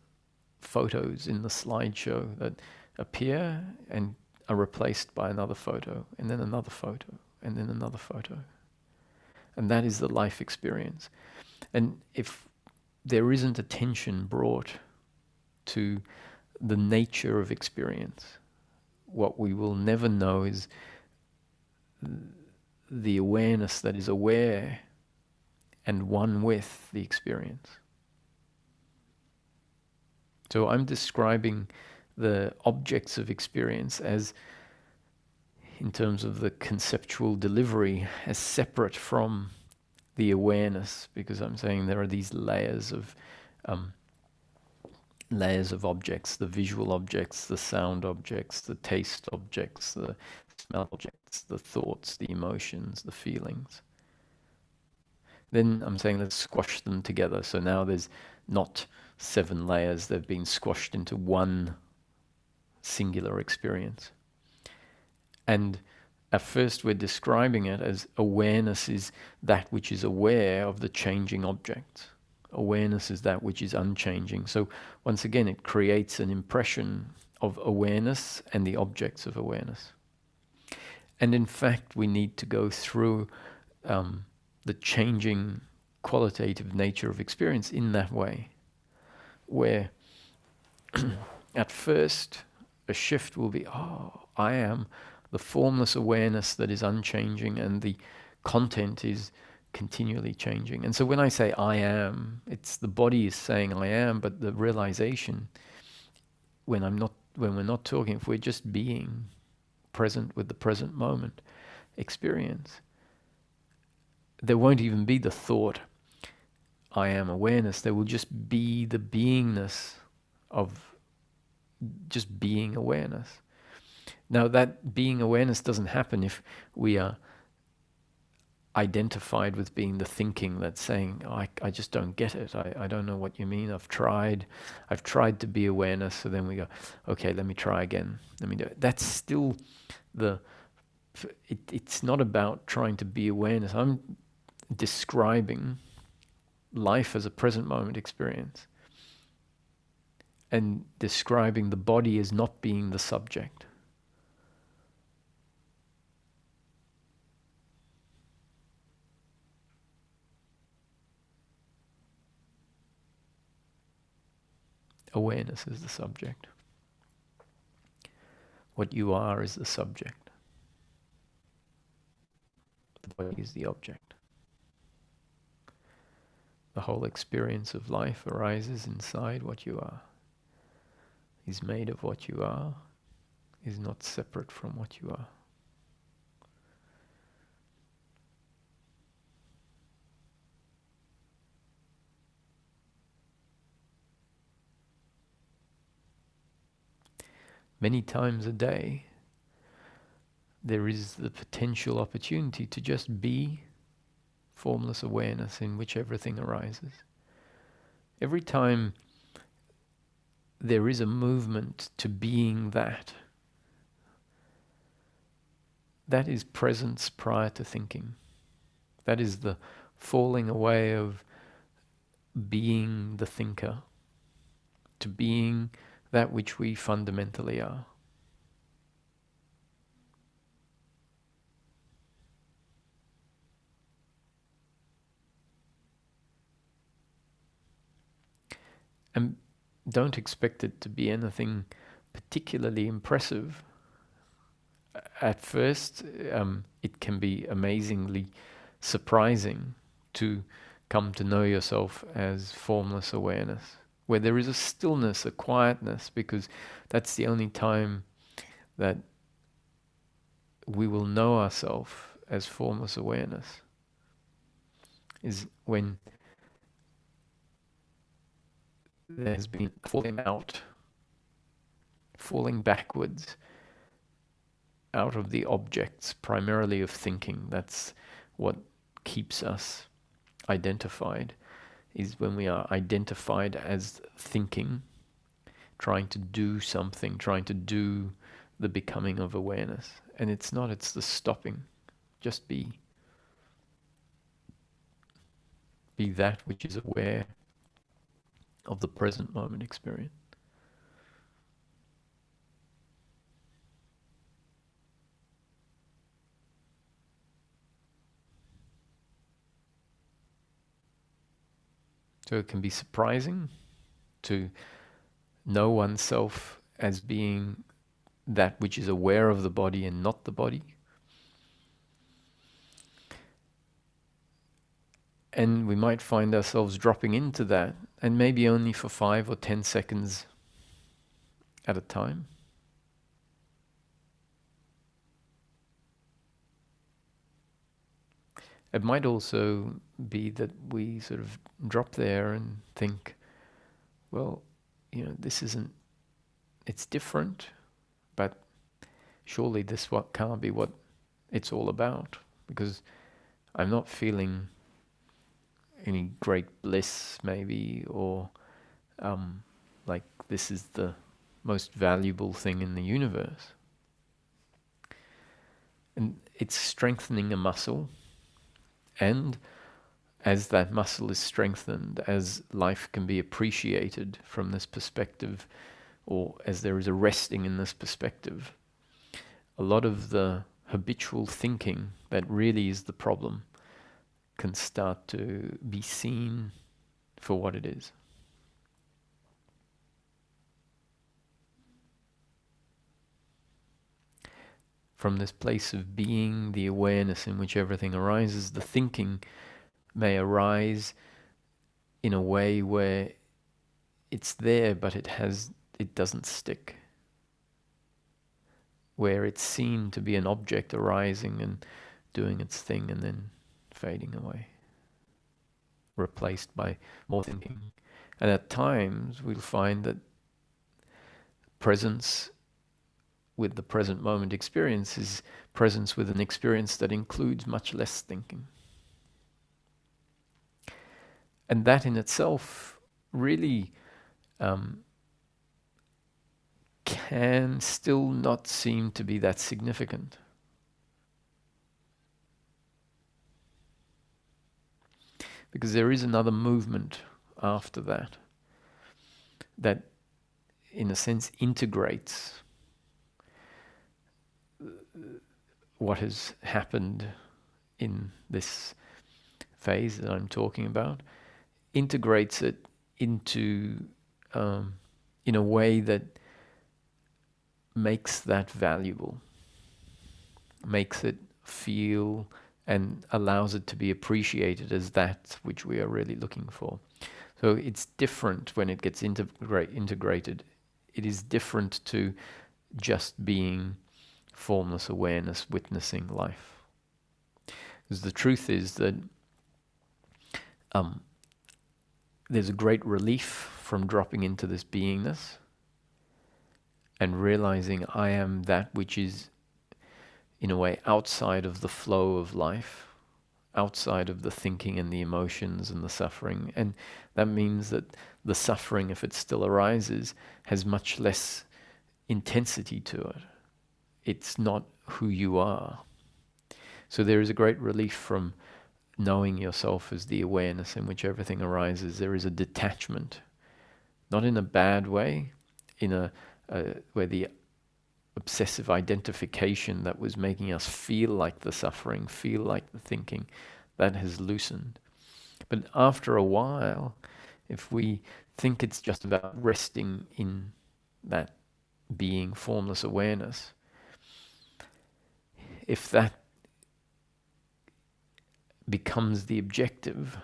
photos in the slideshow that appear and are replaced by another photo, and then another photo, and then another photo. And that is the life experience. And if there isn't attention brought to the nature of experience, what we will never know is the awareness that is aware and one with the experience. So I'm describing the objects of experience as, in terms of the conceptual delivery, as separate from the awareness, because I'm saying there are these layers of objects: the visual objects, the sound objects, the taste objects, the smell objects, the thoughts, the emotions, the feelings. Then I'm saying let's squash them together. So now there's not 7 layers, they've been squashed into one singular experience. And at first we're describing it as awareness is that which is aware of the changing objects. Awareness is that which is unchanging. So once again, it creates an impression of awareness and the objects of awareness. And in fact, we need to go through the changing qualitative nature of experience in that way, where at first a shift will be, oh, I am the formless awareness that is unchanging, and the content is continually changing. And so when I say I am, it's the body is saying I am, but the realization, when we're not talking, if we're just being present with the present moment experience, there won't even be the thought I am awareness. There will just be the beingness of just being awareness. Now that being awareness doesn't happen if we are identified with being the thinking that's saying, oh, I just don't get it. I don't know what you mean. I've tried to be awareness. So then we go, okay, let me try again. Let me do it. That's still it's not about trying to be awareness. I'm describing life as a present moment experience and describing the body as not being the subject. Awareness is the subject. What you are is the subject. The body is the object. The whole experience of life arises inside what you are, is made of what you are, is not separate from what you are. Many times a day, there is the potential opportunity to just be formless awareness in which everything arises. Every time there is a movement to being that is presence prior to thinking. That is the falling away of being the thinker to being that which we fundamentally are. And don't expect it to be anything particularly impressive. At first, it can be amazingly surprising to come to know yourself as formless awareness, where there is a stillness, a quietness, because that's the only time that we will know ourselves as formless awareness, is when there has been falling backwards out of the objects primarily of thinking. That's what keeps us identified, is when we are identified as thinking, trying to do something, trying to do the becoming of awareness. And it's not, it's the stopping. Just be. Be that which is aware of the present moment experience. So it can be surprising to know oneself as being that which is aware of the body and not the body. And we might find ourselves dropping into that, and maybe only for 5 or 10 seconds at a time. It might also be that we sort of drop there and think, well, this isn't, it's different, but surely this can't be what it's all about, because I'm not feeling any great bliss maybe, or like this is the most valuable thing in the universe. And it's strengthening a muscle, and as that muscle is strengthened, as life can be appreciated from this perspective, or as there is a resting in this perspective, a lot of the habitual thinking that really is the problem can start to be seen for what it is. From this place of being, the awareness in which everything arises, the thinking may arise in a way where it's there, but it doesn't stick. Where it's seen to be an object arising and doing its thing and then fading away, replaced by more thinking. And at times we'll find that presence with the present moment experience is presence with an experience that includes much less thinking. And that in itself really can still not seem to be that significant. Because there is another movement after that in a sense integrates what has happened in this phase that I'm talking about, integrates it into in a way that makes that valuable, makes it feel and allows it to be appreciated as that which we are really looking for. So it's different when it gets integrated. It is different to just being formless awareness, witnessing life. Because the truth is that there's a great relief from dropping into this beingness and realizing I am that which is, in a way, outside of the flow of life, outside of the thinking and the emotions and the suffering. And that means that the suffering, if it still arises, has much less intensity to it. It's not who you are. So there is a great relief from knowing yourself as the awareness in which everything arises. There is a detachment, not in a bad way, in where the obsessive identification that was making us feel like the suffering, feel like the thinking, that has loosened. But after a while, if we think it's just about resting in that being, formless awareness, if that becomes the objective,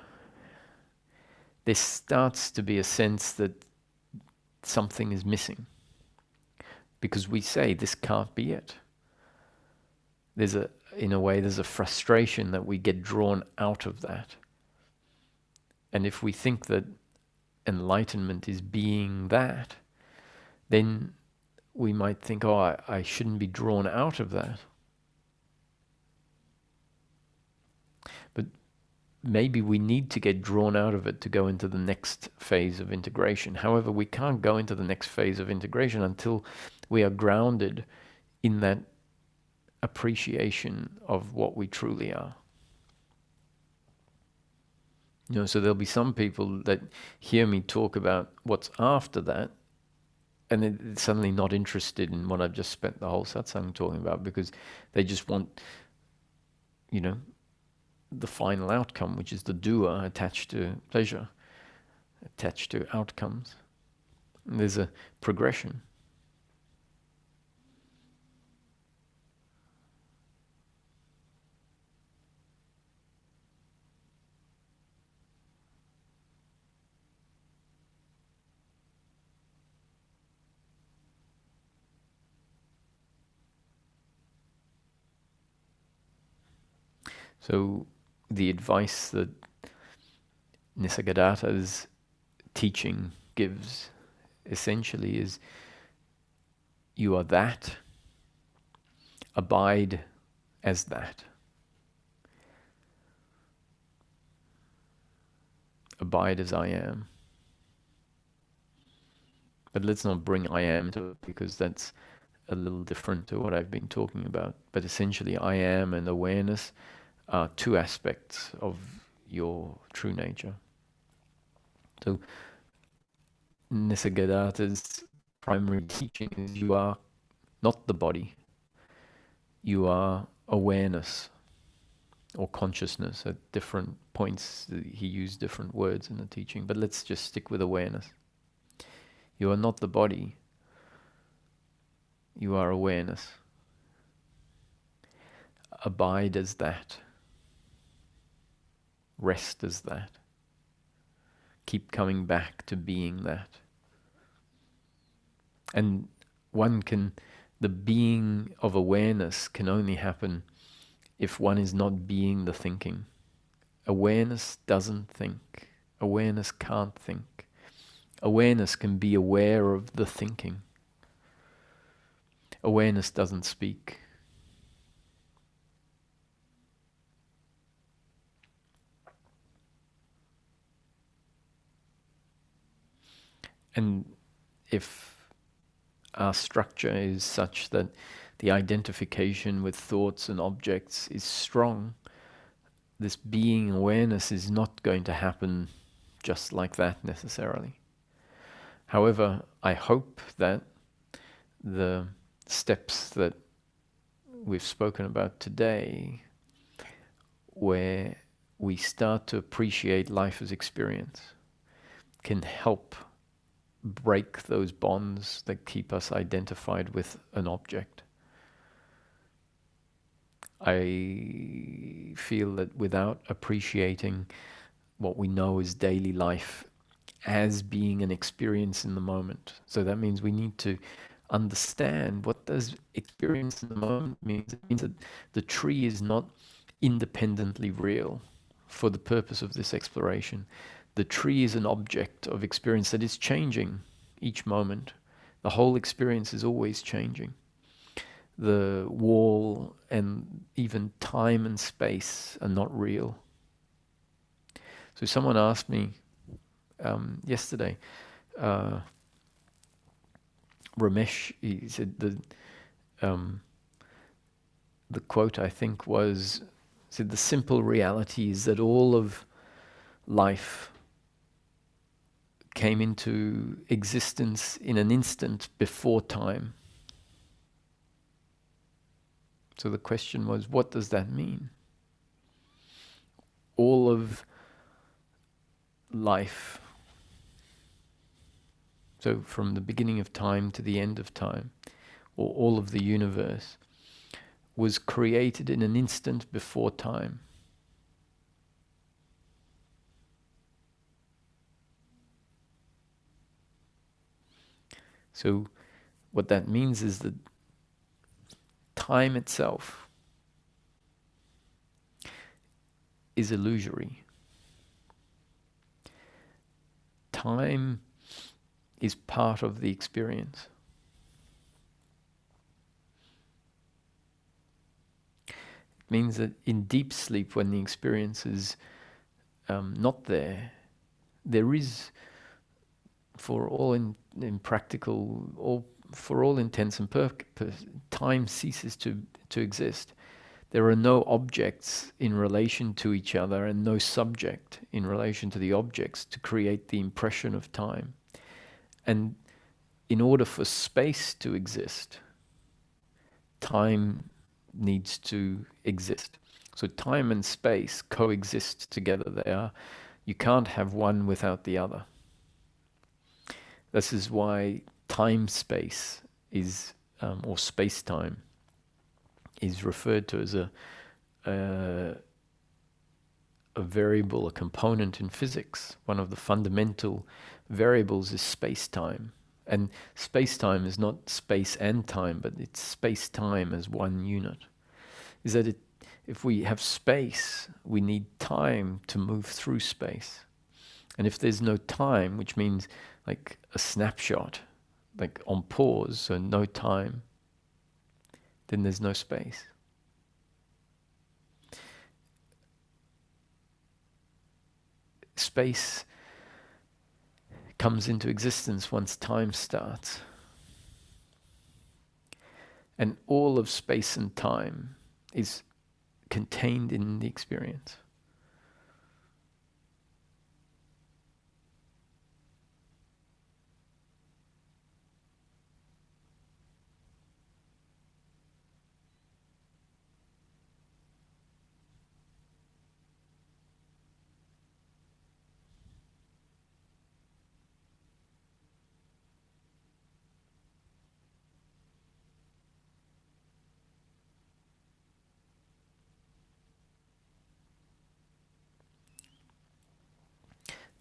there starts to be a sense that something is missing. Because we say, this can't be it. In a way, there's a frustration that we get drawn out of that. And if we think that enlightenment is being that, then we might think, oh, I shouldn't be drawn out of that. But maybe we need to get drawn out of it to go into the next phase of integration. However, we can't go into the next phase of integration until we are grounded in that appreciation of what we truly are. So there'll be some people that hear me talk about what's after that, and they're suddenly not interested in what I've just spent the whole satsang talking about, because they just want, the final outcome, which is the doer attached to pleasure, attached to outcomes. And there's a progression. So the advice that Nisargadatta's teaching gives essentially is, you are that, abide as that. Abide as I am. But let's not bring I am to it, because that's a little different to what I've been talking about. But essentially, I am and awareness are two aspects of your true nature. So Nisargadatta's primary teaching is, you are not the body. You are awareness or consciousness. At different points, he used different words in the teaching, but let's just stick with awareness. You are not the body. You are awareness. Abide as that. Rest as that. Keep coming back to being that. And the being of awareness can only happen if one is not being the thinking. Awareness doesn't think. Awareness can't think. Awareness can be aware of the thinking. Awareness doesn't speak. And if our structure is such that the identification with thoughts and objects is strong, this being awareness is not going to happen just like that necessarily. However, I hope that the steps that we've spoken about today, where we start to appreciate life as experience, can help break those bonds that keep us identified with an object. I feel that without appreciating what we know as daily life as being an experience in the moment, so that means we need to understand, what does experience in the moment mean? It means that the tree is not independently real for the purpose of this exploration. The tree is an object of experience that is changing each moment. The whole experience is always changing. The wall and even time and space are not real. So someone asked me yesterday, Ramesh, he said the quote, I think, was, said, the simple reality is that all of life came into existence in an instant before time. So the question was, what does that mean? All of life, so from the beginning of time to the end of time, or all of the universe, was created in an instant before time. So what that means is that time itself is illusory. Time is part of the experience. It means that in deep sleep, when the experience is not there, there is, for all in practical, or for all intents and purposes, time ceases to exist. There are no objects in relation to each other and no subject in relation to the objects to create the impression of time. And in order for space to exist, time needs to exist. So time and space coexist together. You can't have one without the other. This is why time-space is, or space-time, is referred to as a variable, a component in physics. One of the fundamental variables is space-time. And space-time is not space and time, but it's space-time as one unit. Is that if we have space, we need time to move through space. And if there's no time, which means like a snapshot, like on pause, so no time, then there's no space. Space comes into existence once time starts. And all of space and time is contained in the experience.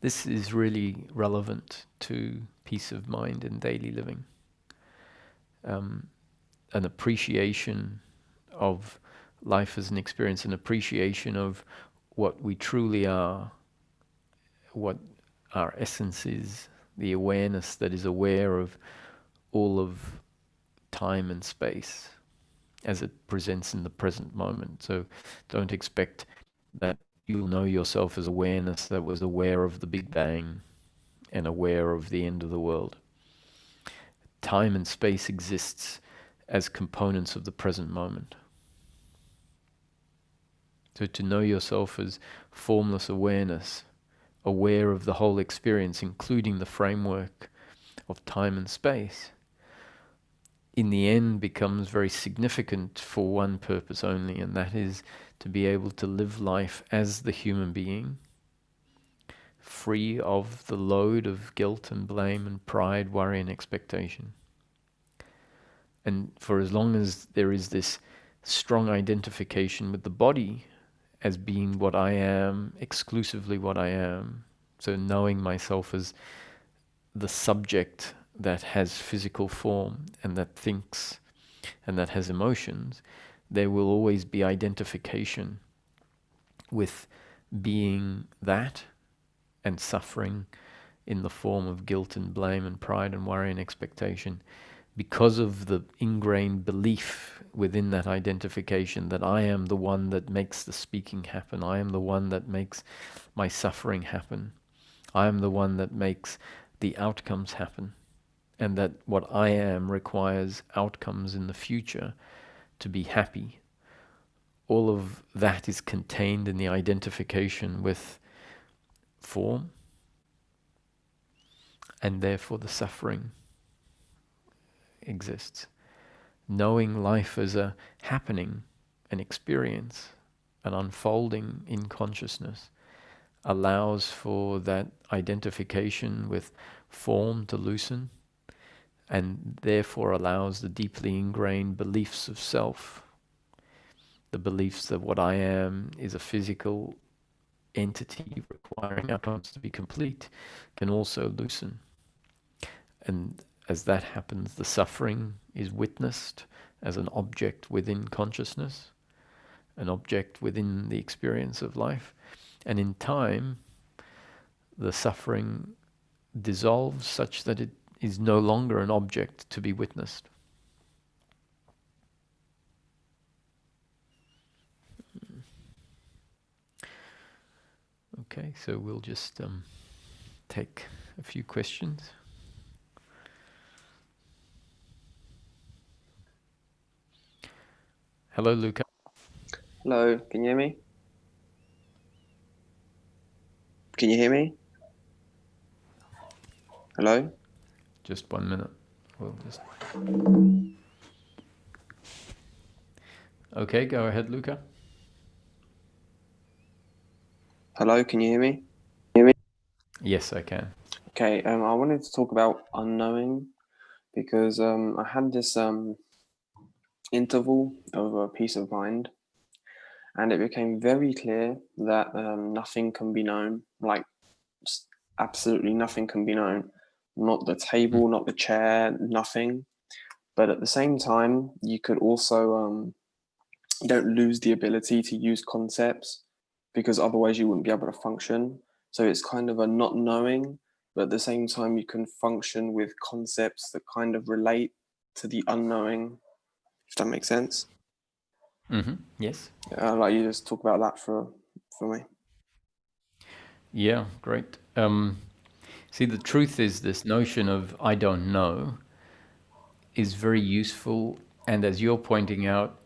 This is really relevant to peace of mind and daily living. An appreciation of life as an experience, an appreciation of what we truly are, what our essence is, the awareness that is aware of all of time and space as it presents in the present moment. So don't expect that you'll know yourself as awareness that was aware of the Big Bang and aware of the end of the world. Time and space exists as components of the present moment. So to know yourself as formless awareness, aware of the whole experience, including the framework of time and space, in the end becomes very significant for one purpose only, and that is to be able to live life as the human being, free of the load of guilt and blame and pride, worry and expectation. And for as long as there is this strong identification with the body as being what I am, exclusively what I am, so knowing myself as the subject that has physical form and that thinks and that has emotions, there will always be identification with being that and suffering in the form of guilt and blame and pride and worry and expectation, because of the ingrained belief within that identification that I am the one that makes the speaking happen, I am the one that makes my suffering happen, I am the one that makes the outcomes happen, and that what I am requires outcomes in the future to be happy. All of that is contained in the identification with form, and therefore the suffering exists. Knowing life as a happening, an experience, an unfolding in consciousness allows for that identification with form to loosen, and therefore allows the deeply ingrained beliefs of self, the beliefs that what I am is a physical entity requiring outcomes to be complete, can also loosen. And as that happens, the suffering is witnessed as an object within consciousness, an object within the experience of life. And in time, the suffering dissolves such that it is no longer an object to be witnessed. Okay, so we'll just take a few questions. Hello, Luca. Hello, can you hear me? Can you hear me? Hello? Just 1 minute. We'll just. Okay, go ahead, Luca. Hello, can you hear me? Yes, I can. Okay, I wanted to talk about unknowing because I had this interval of peace of mind, and it became very clear that nothing can be known, like absolutely nothing can be known. Not the table, not the chair, nothing. But at the same time, you could also you don't lose the ability to use concepts because otherwise you wouldn't be able to function. So it's kind of a not knowing, but at the same time you can function with concepts that kind of relate to the unknowing, if that makes sense. Yes. I'd like you to just talk about that for me. Yeah, great. See, the truth is, this notion of I don't know is very useful. And as you're pointing out,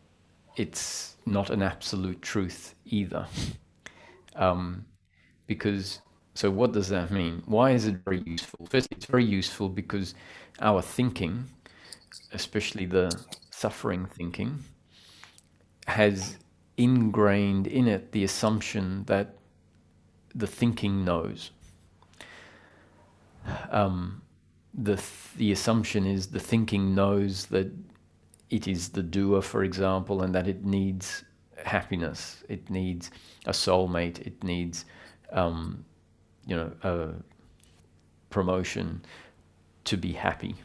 it's not an absolute truth either. Because, so what does that mean? Why is it very useful? First, it's very useful because our thinking, especially the suffering thinking, has ingrained in it the assumption that the thinking knows. The assumption is the thinking knows that it is the doer, for example, and that it needs happiness, it needs a soulmate, it needs, a promotion to be happy.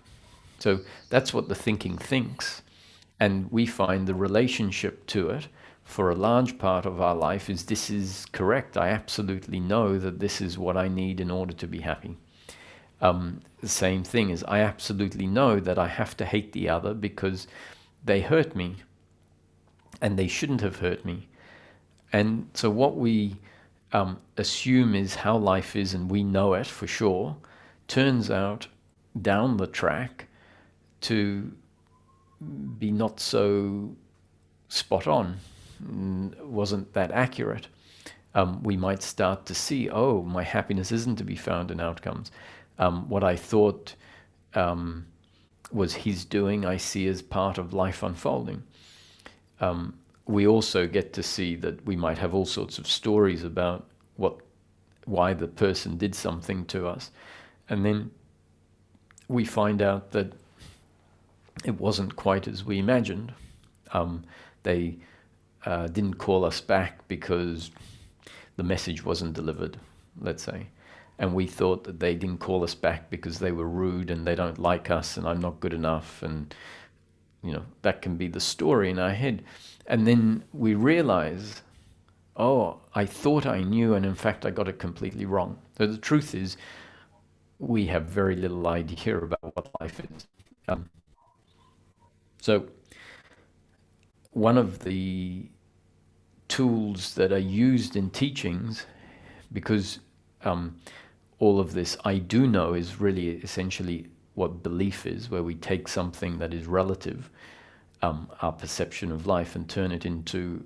So that's what the thinking thinks. And we find the relationship to it for a large part of our life is this is correct. I absolutely know that this is what I need in order to be happy. The same thing is I absolutely know that I have to hate the other because they hurt me and they shouldn't have hurt me. And so what we assume is how life is, and we know it for sure, turns out down the track to be not so spot on, wasn't that accurate. We might start to see, oh, my happiness isn't to be found in outcomes. What I thought was his doing, I see as part of life unfolding. We also get to see that we might have all sorts of stories about why the person did something to us, and then we find out that it wasn't quite as we imagined. They didn't call us back because the message wasn't delivered, let's say. And we thought that they didn't call us back because they were rude and they don't like us and I'm not good enough. And, that can be the story in our head. And then we realize, oh, I thought I knew, and in fact, I got it completely wrong. So the truth is, we have very little idea about what life is. So one of the tools that are used in teachings, because all of this I do know is really essentially what belief is, where we take something that is relative, our perception of life, and turn it into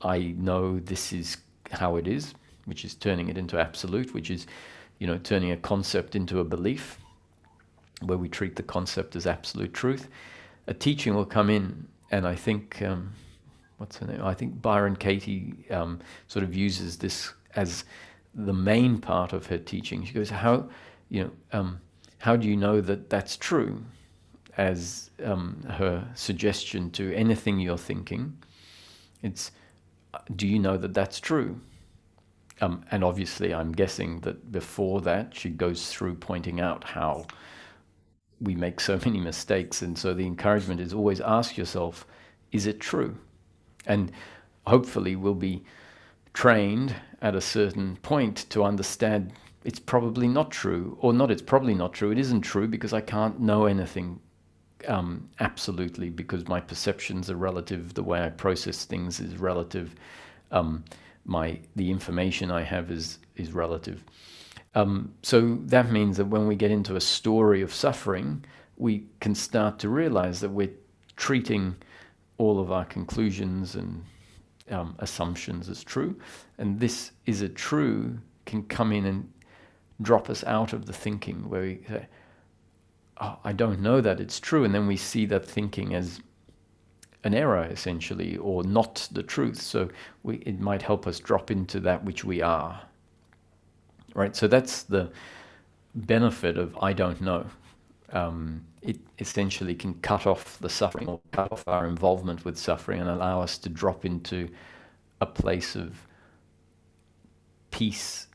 I know this is how it is, which is turning it into absolute, which is, turning a concept into a belief, where we treat the concept as absolute truth. A teaching will come in, and I think, what's her name? I think Byron Katie sort of uses this as the main part of her teaching. She goes, how do you know that that's true? As her suggestion to anything you're thinking, it's, do you know that that's true? And obviously, I'm guessing that before that, she goes through pointing out how we make so many mistakes. And so the encouragement is always ask yourself, is it true? And hopefully, we'll be trained at a certain point to understand it's probably not true, or not, it's probably not true. It isn't true because I can't know anything absolutely, because my perceptions are relative, the way I process things is relative, the information I have is relative. So that means that when we get into a story of suffering, we can start to realize that we're treating all of our conclusions and assumptions as true. And this is a true can come in and drop us out of the thinking where we say, oh, I don't know that it's true. And then we see that thinking as an error, essentially, or not the truth. So it might help us drop into that which we are. Right? So that's the benefit of I don't know. It essentially can cut off the suffering or cut off our involvement with suffering and allow us to drop into a place of peace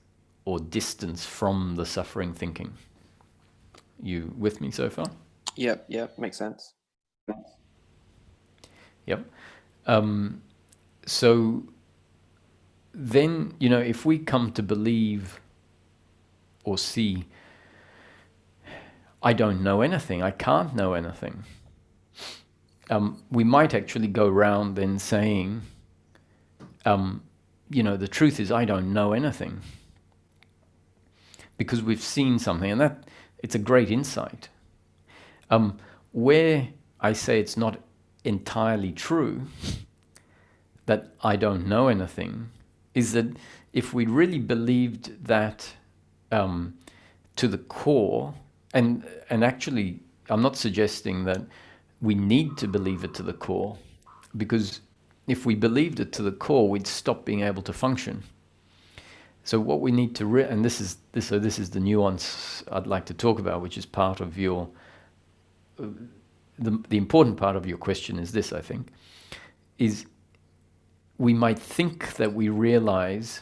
or distance from the suffering thinking. You with me so far? Yep, makes sense. Yep. So then, if we come to believe or see, I don't know anything, I can't know anything, we might actually go around then saying, the truth is I don't know anything. Because we've seen something, and that it's a great insight. Where I say it's not entirely true that I don't know anything is that if we really believed that to the core, and actually I'm not suggesting that we need to believe it to the core, because if we believed it to the core, we'd stop being able to function. So what we need to, and this is the nuance I'd like to talk about, which is part of your, the important part of your question is this, I think, is we might think that we realize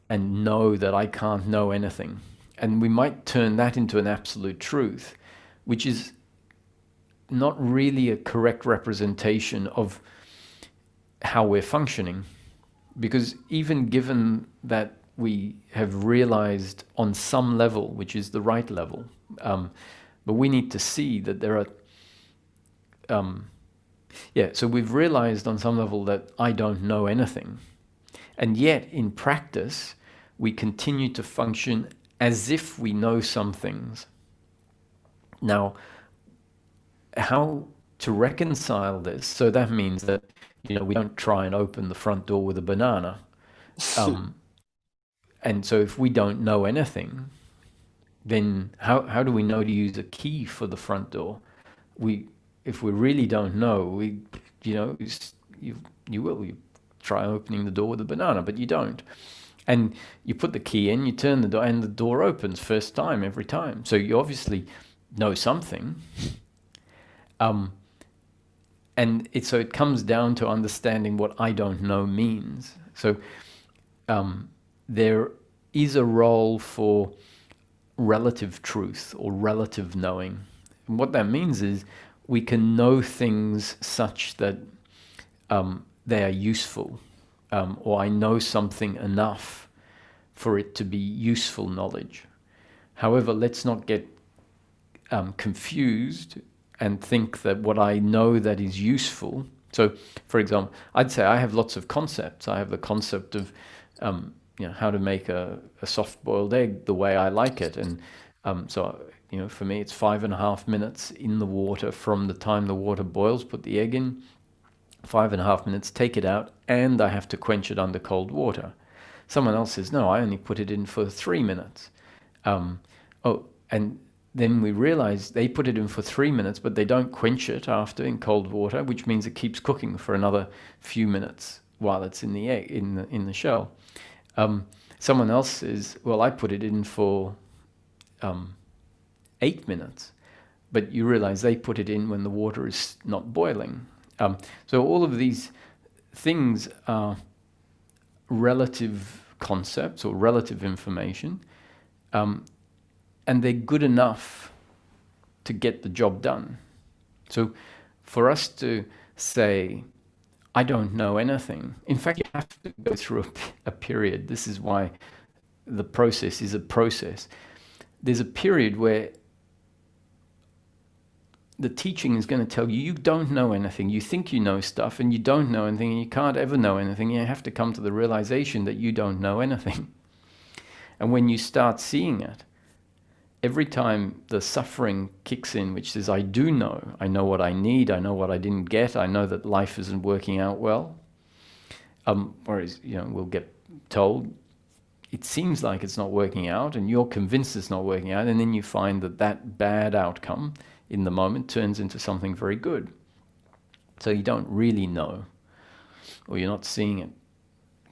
and know that I can't know anything. And we might turn that into an absolute truth, which is not really a correct representation of how we're functioning. Because even given that we have realized on some level, which is the right level, but we need to see that there are, so we've realized on some level that I don't know anything. And yet in practice, we continue to function as if we know some things. Now, how to reconcile this? So that means that we don't try and open the front door with a banana. And so if we don't know anything, then how do we know to use a key for the front door? If we really don't know, you try opening the door with a banana, but you don't. And you put the key in, you turn the door, and the door opens first time, every time. So you obviously know something. And so it comes down to understanding what I don't know means. So there is a role for relative truth or relative knowing. And what that means is we can know things such that they are useful, or I know something enough for it to be useful knowledge. However, let's not get confused and think that what I know that is useful. So, for example, I'd say I have lots of concepts. I have the concept of how to make a soft-boiled egg the way I like it. And so, for me, it's 5.5 minutes in the water from the time the water boils, put the egg in, 5.5 minutes, take it out, and I have to quench it under cold water. Someone else says, no, I only put it in for 3 minutes. And then we realize they put it in for 3 minutes, but they don't quench it after in cold water, which means it keeps cooking for another few minutes while it's in the egg, in the shell. Someone else says, well, I put it in for 8 minutes, but you realize they put it in when the water is not boiling. So all of these things are relative concepts or relative information, and they're good enough to get the job done. So for us to say, I don't know anything, in fact, you have to go through a period. This is why the process is a process. There's a period where the teaching is going to tell you, you don't know anything. You think you know stuff and you don't know anything, and you can't ever know anything. You have to come to the realization that you don't know anything. And when you start seeing it, every time the suffering kicks in, which says, I do know, I know what I need, I know what I didn't get, I know that life isn't working out well, Whereas, we'll get told, it seems like it's not working out, and you're convinced it's not working out, and then you find that bad outcome in the moment turns into something very good. So you don't really know, or you're not seeing it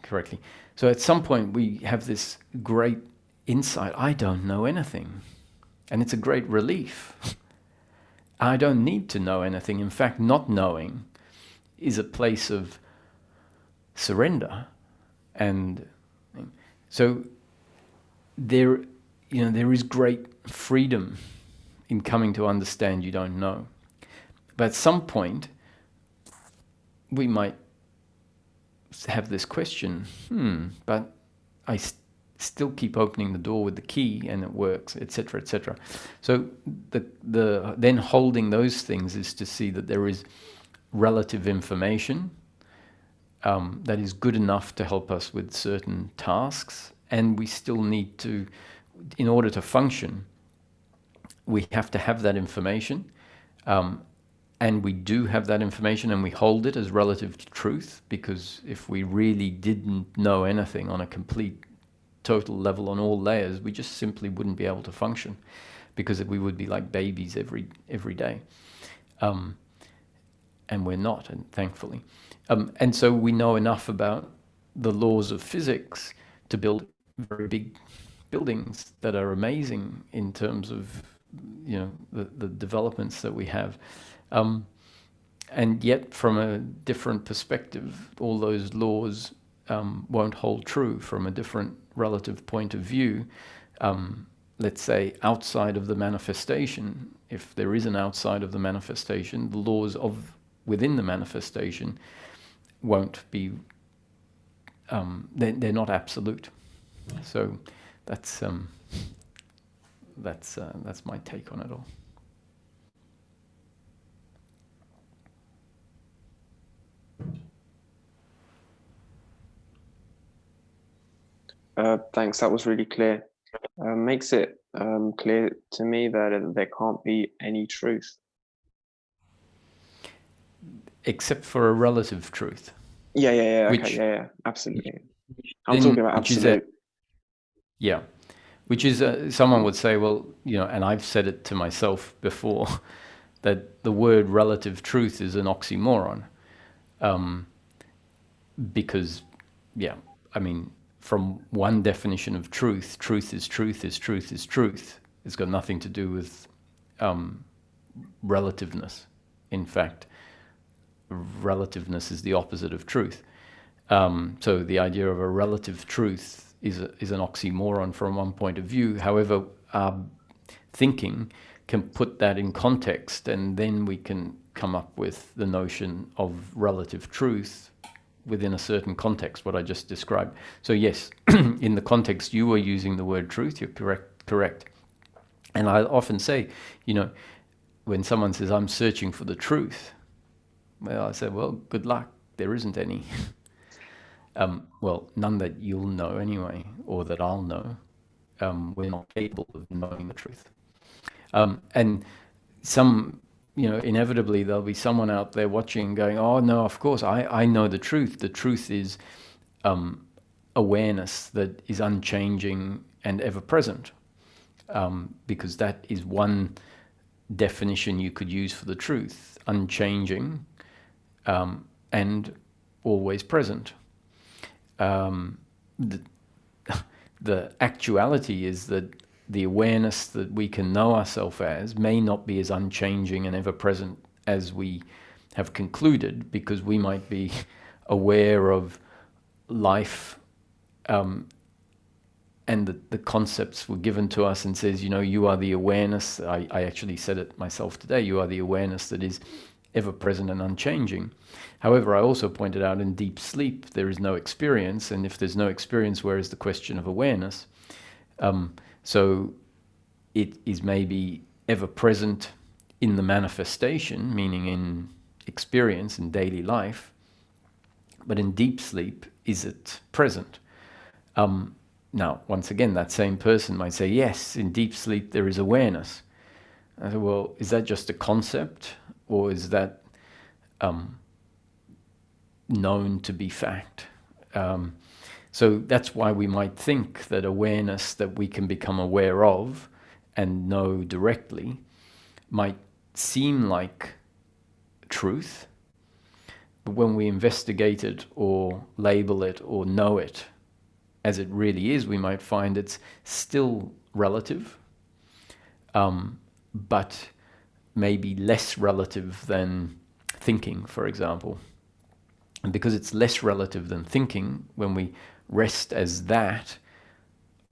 correctly. So at some point we have this great insight, I don't know anything. And it's a great relief. I don't need to know anything. In fact, not knowing is a place of surrender. And so there is great freedom in coming to understand you don't know. But at some point, we might have this question, but I still keep opening the door with the key and it works, etc., etc. So the then holding those things is to see that there is relative information that is good enough to help us with certain tasks, and we still need to, in order to function, we have to have that information, and we do have that information, and we hold it as relative truth, because if we really didn't know anything on a complete, total level on all layers, we just simply wouldn't be able to function, because we would be like babies every day. And we're not, and thankfully. And so we know enough about the laws of physics to build very big buildings that are amazing in terms of the developments that we have. And yet, from a different perspective, all those laws won't hold true from a different relative point of view. Let's say outside of the manifestation, if there is an outside of the manifestation, the laws of within the manifestation won't be, they're not absolute. So that's my take on it all. Thanks, that was really clear. Makes it clear to me that there can't be any truth. Except for a relative truth. Yeah, okay, absolutely. I'm talking about absolute. Which is, someone would say, well, and I've said it to myself before, that the word relative truth is an oxymoron. Because, from one definition of truth, truth is truth is truth is truth. It's got nothing to do with relativeness. In fact, relativeness is the opposite of truth. So the idea of a relative truth is an oxymoron from one point of view. However, our thinking can put that in context, and then we can come up with the notion of relative truth within a certain context, what I just described. So yes, in the context you were using the word truth, you're correct. And I often say, when someone says, I'm searching for the truth, well, I say, well, good luck, there isn't any. Well, none that you'll know anyway, or that I'll know. We're not capable of knowing the truth. And inevitably there'll be someone out there watching going, oh no, of course, I know the truth. The truth is awareness that is unchanging and ever present. Because that is one definition you could use for the truth, unchanging and always present. The actuality is that the awareness that we can know ourselves as may not be as unchanging and ever present as we have concluded, because we might be aware of life and the concepts were given to us and says, you are the awareness. I actually said it myself today, you are the awareness that is ever present and unchanging. However, I also pointed out in deep sleep, there is no experience. And if there's no experience, where is the question of awareness? So it is maybe ever present in the manifestation, meaning in experience in daily life. But in deep sleep, is it present? Now, once again, that same person might say, yes, in deep sleep there is awareness. I say, well, is that just a concept, or is that known to be fact? So that's why we might think that awareness that we can become aware of and know directly might seem like truth, but when we investigate it or label it or know it as it really is, we might find it's still relative, but maybe less relative than thinking, for example. And because it's less relative than thinking, when we rest as that,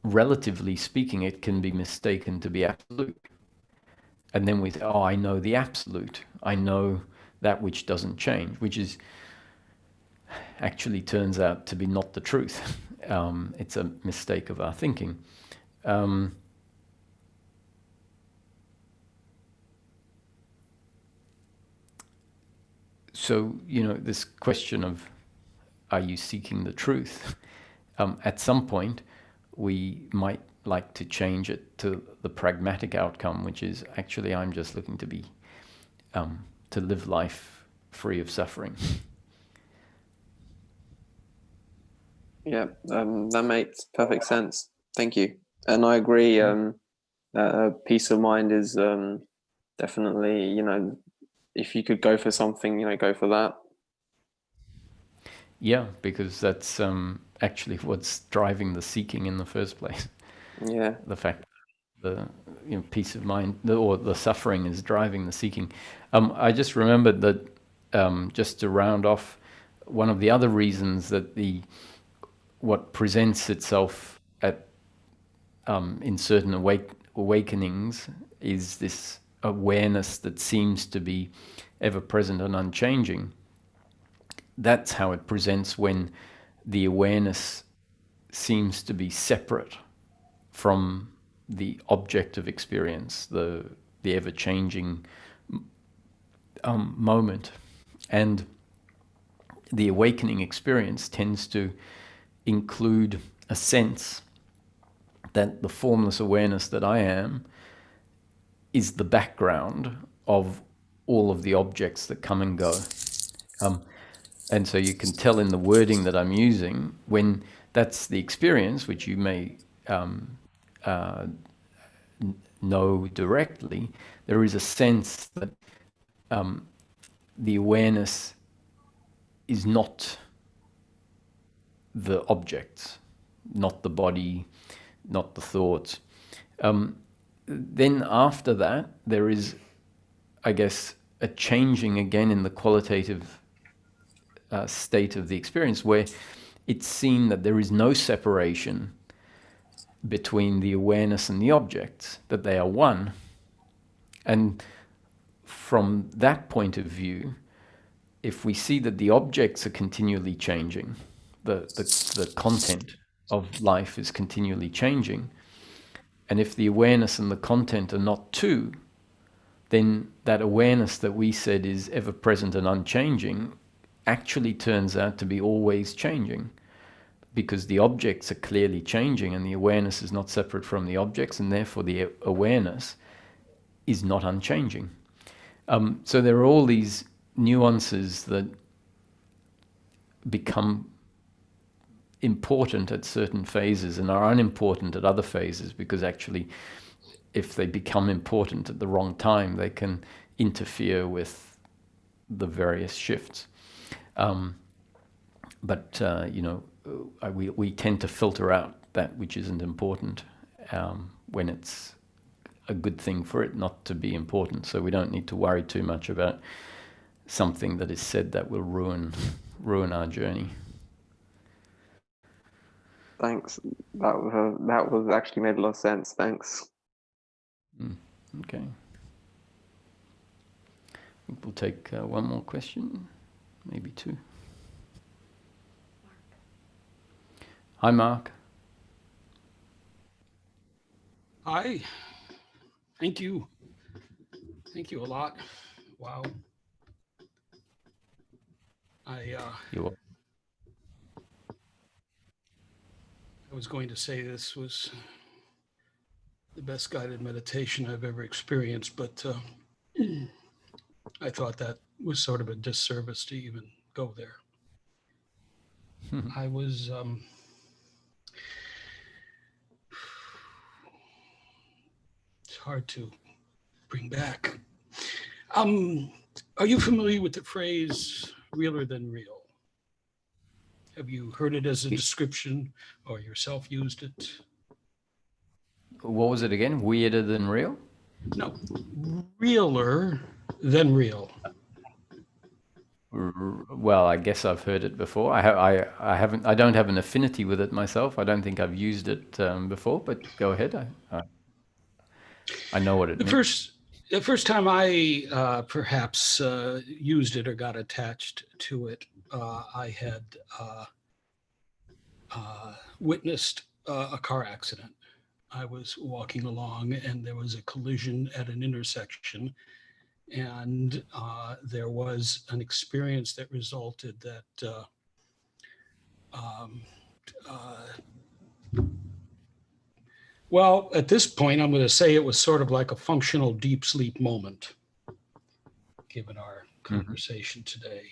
relatively speaking, it can be mistaken to be absolute. And then we say, oh, I know the absolute. I know that which doesn't change, which is actually turns out to be not the truth. It's a mistake of our thinking. So, this question of, are you seeking the truth? At some point, we might like to change it to the pragmatic outcome, which is actually, I'm just looking to be, to live life free of suffering. Yeah, that makes perfect sense. Thank you. And I agree that peace of mind is definitely, if you could go for something, go for that. Yeah, because that's actually what's driving the seeking in the first place. Yeah. The fact the peace of mind or the suffering is driving the seeking. I just remembered that just to round off, one of the other reasons that what presents itself at in certain awakenings is this awareness that seems to be ever present and unchanging. That's how it presents when the awareness seems to be separate from the object of experience, the ever-changing moment. And the awakening experience tends to include a sense that the formless awareness that I am is the background of all of the objects that come and go. And so you can tell in the wording that I'm using, when that's the experience, which you may know directly, there is a sense that the awareness is not the objects, not the body, not the thoughts. Then after that, there is, I guess, a changing again in the qualitative state of the experience, where it's seen that there is no separation between the awareness and the objects, that they are one. And from that point of view, if we see that the objects are continually changing, the content of life is continually changing, and if the awareness and the content are not two, then that awareness that we said is ever present and unchanging actually turns out to be always changing, because the objects are clearly changing and the awareness is not separate from the objects, and therefore the awareness is not unchanging. So there are all these nuances that become important at certain phases and are unimportant at other phases, because actually if they become important at the wrong time, they can interfere with the various shifts. But we tend to filter out that which isn't important when it's a good thing for it not to be important. So we don't need to worry too much about something that is said that will ruin our journey. Thanks. That was actually made a lot of sense. Thanks. Okay. I think we'll take one more question, maybe two. Hi, Mark. Hi. Thank you. Thank you a lot. Wow. You're I was going to say this was the best guided meditation I've ever experienced, but I thought that was sort of a disservice to even go there. I was it's hard to bring back. Are you familiar with the phrase realer than real? Have you heard it as a description or yourself used it? What was it again? Weirder than real? No, realer than real. Well, I guess I've heard it before. I don't have an affinity with it myself. I don't think I've used it before, but go ahead. I know what it means. The first time I perhaps used it or got attached to it, I had witnessed a car accident. I was walking along and there was a collision at an intersection, and there was an experience that resulted that well, at this point, I'm going to say it was sort of like a functional deep sleep moment, given our conversation today.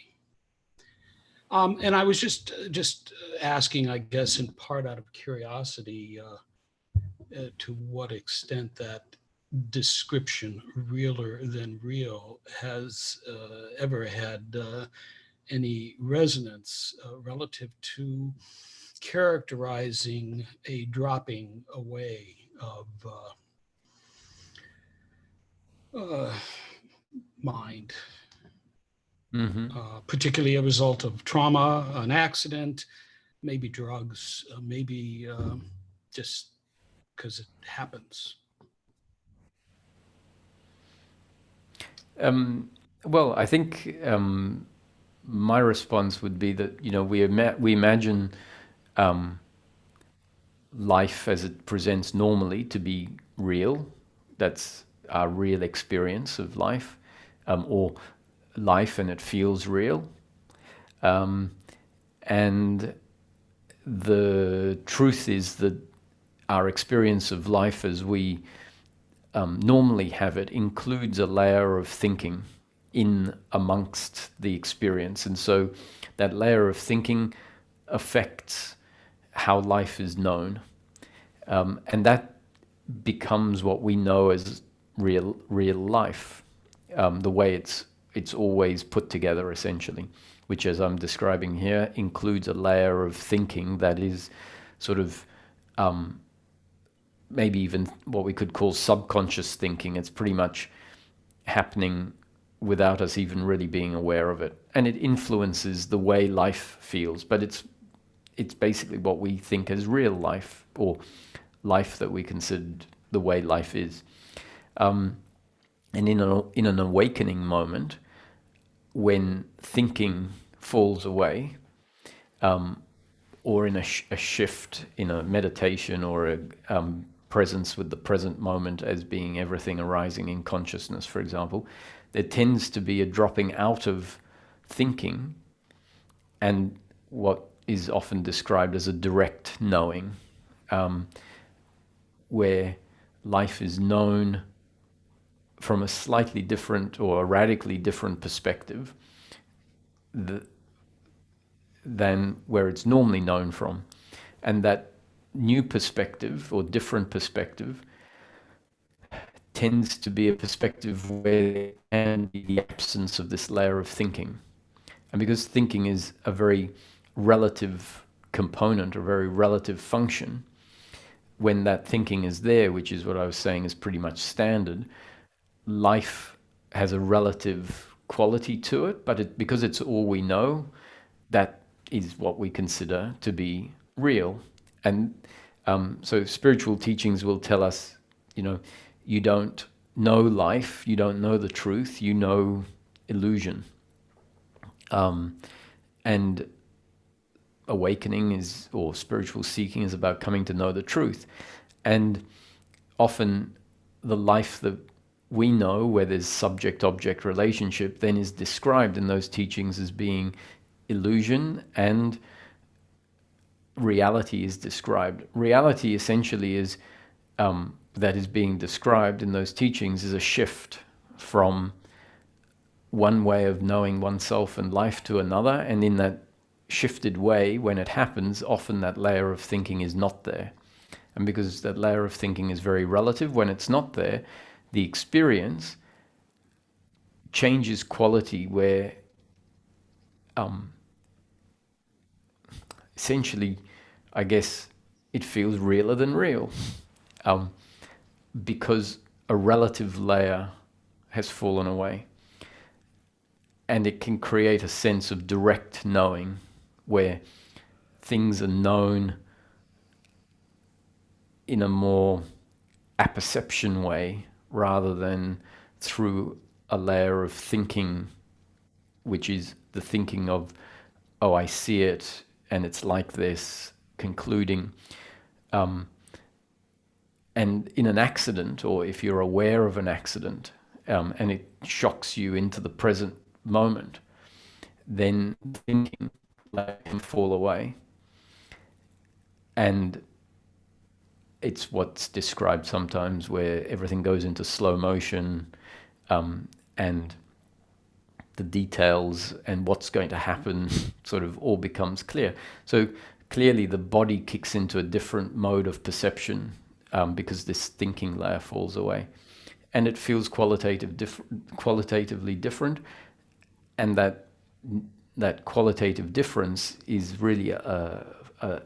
And I was just asking, I guess, in part out of curiosity, to what extent that description, realer than real, has ever had any resonance relative to characterizing a dropping away of mind, particularly a result of trauma, an accident, maybe drugs, maybe just because it happens. Well, I think my response would be that we imagine life as it presents normally to be real. That's our real experience of life, or life, and it feels real. And the truth is that our experience of life as we normally have it includes a layer of thinking in amongst the experience. And so that layer of thinking affects how life is known. And that becomes what we know as real life, the way it's always put together, essentially, which, as I'm describing here, includes a layer of thinking that is sort of maybe even what we could call subconscious thinking. It's pretty much happening without us even really being aware of it. And it influences the way life feels, but it's basically what we think as real life, or life that we considered the way life is. And in an awakening moment, when thinking falls away, or in a shift, in a meditation, or a presence with the present moment as being everything arising in consciousness, for example, there tends to be a dropping out of thinking and what is often described as a direct knowing, where life is known from a slightly different or a radically different perspective than where it's normally known from. And that new perspective or different perspective tends to be a perspective where there can be the absence of this layer of thinking. And because thinking is a very relative component, a very relative function, when that thinking is there, which is what I was saying is pretty much standard, life has a relative quality to it, but because it's all we know, that is what we consider to be real. And so spiritual teachings will tell us, you don't know life, you don't know the truth, you know illusion. And awakening or spiritual seeking is about coming to know the truth. And often the life that we know, where there's subject-object relationship, then is described in those teachings as being illusion, and reality is described. Reality essentially is, that is being described in those teachings, is a shift from one way of knowing oneself and life to another, and in that shifted way, when it happens, often that layer of thinking is not there. And because that layer of thinking is very relative, when it's not there, the experience changes quality, where essentially, I guess, it feels realer than real, because a relative layer has fallen away. And it can create a sense of direct knowing, where things are known in a more apperception way, rather than through a layer of thinking, which is the thinking of, oh, I see it and it's like this, concluding. And in an accident, or if you're aware of an accident, and it shocks you into the present moment, then thinking can fall away. And it's what's described sometimes where everything goes into slow motion, and the details and what's going to happen sort of all becomes clear. So clearly the body kicks into a different mode of perception, because this thinking layer falls away. And it feels qualitatively different, and that qualitative difference is really a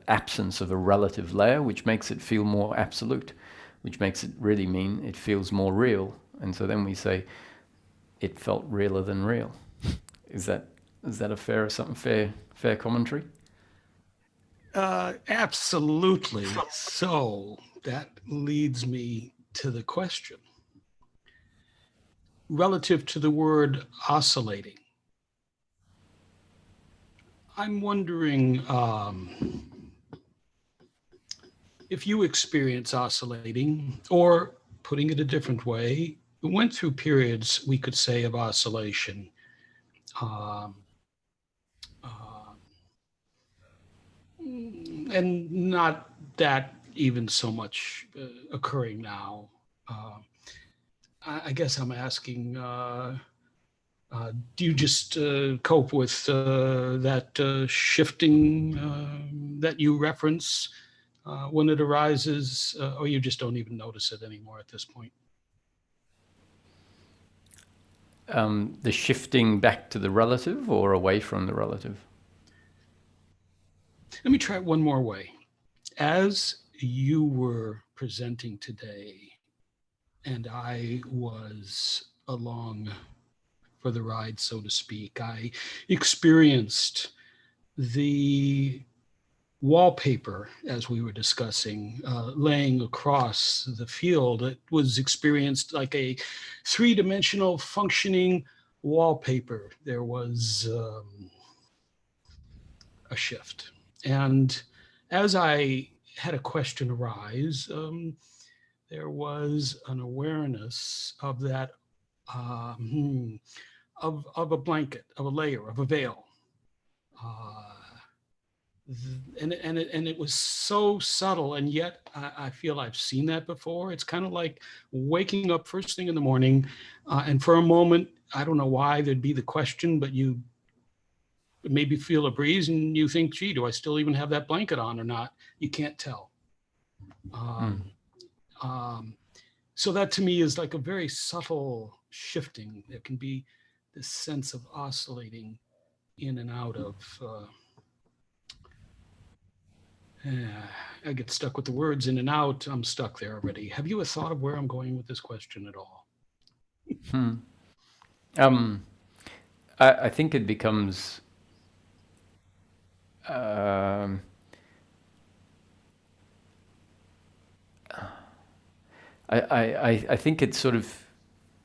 absence of a relative layer, which makes it feel more absolute, which makes it really mean it feels more real. And so then we say it felt realer than real. Is that a fair commentary? Absolutely. So that leads me to the question. Relative to the word oscillating, I'm wondering if you experience oscillating, or putting it a different way, went through periods, we could say, of oscillation. And not that even so much occurring now. I guess I'm asking, do you just cope with that shifting that you reference when it arises, or you just don't even notice it anymore at this point? The shifting back to the relative or away from the relative? Let me try it one more way. As you were presenting today, and I was along for the ride, so to speak, I experienced the wallpaper, as we were discussing, laying across the field. It was experienced like a three-dimensional functioning wallpaper. There was a shift. And as I had a question arise, there was an awareness of that, of a blanket, of a layer, of a veil. And it was so subtle, and yet I feel I've seen that before. It's kind of like waking up first thing in the morning, and for a moment, I don't know why there'd be the question, but you maybe feel a breeze and you think, gee, do I still even have that blanket on or not? You can't tell. So that to me is like a very subtle shifting. There can be this sense of oscillating in and out of, I get stuck with the words in and out. I'm stuck there already. Have you a thought of where I'm going with this question at all? I think it becomes I think it sort of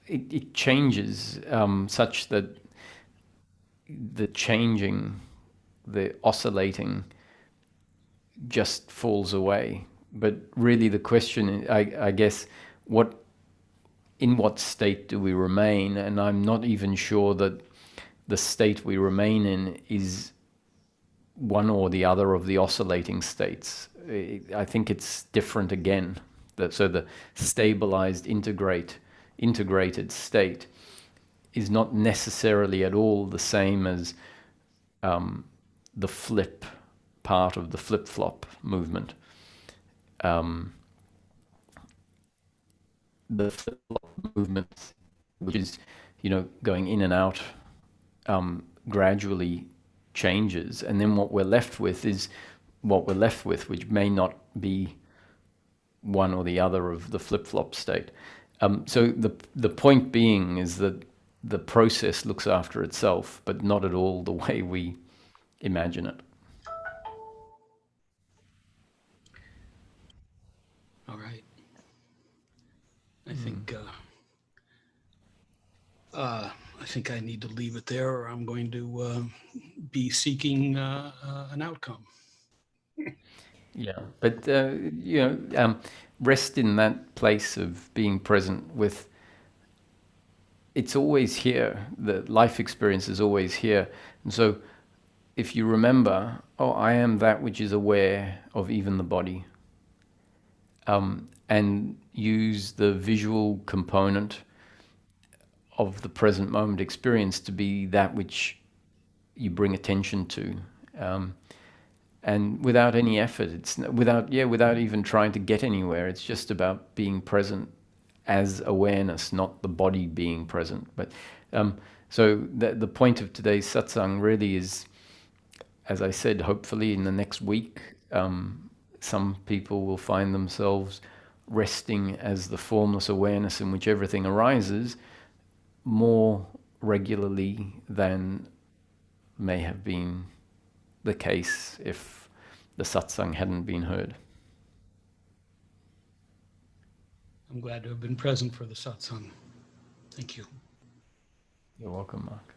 it changes such that the changing, the oscillating just falls away. But really the question, I guess, in what state do we remain? And I'm not even sure that the state we remain in is one or the other of the oscillating states. I think it's different again. So the stabilized, integrated state is not necessarily at all the same as the flip part of the flip-flop movement. The flip-flop movement, which is, going in and out, gradually changes, and then what we're left with is what we're left with, which may not be one or the other of the flip-flop state. So the point being is that the process looks after itself, but not at all the way we imagine it. All right. I think I need to leave it there, or I'm going to be seeking an outcome. Yeah, but rest in that place of being present with. It's always here. The life experience is always here, and so if you remember, I am that which is aware of even the body, and use the visual component of the present moment experience to be that which you bring attention to, and without any effort. It's without even trying to get anywhere. It's just about being present as awareness, not the body being present. But so the point of today's satsang really is, as I said, hopefully in the next week, some people will find themselves resting as the formless awareness in which everything arises more regularly than may have been the case if the satsang hadn't been heard. I'm glad to have been present for the satsang. Thank you. You're welcome, Mark.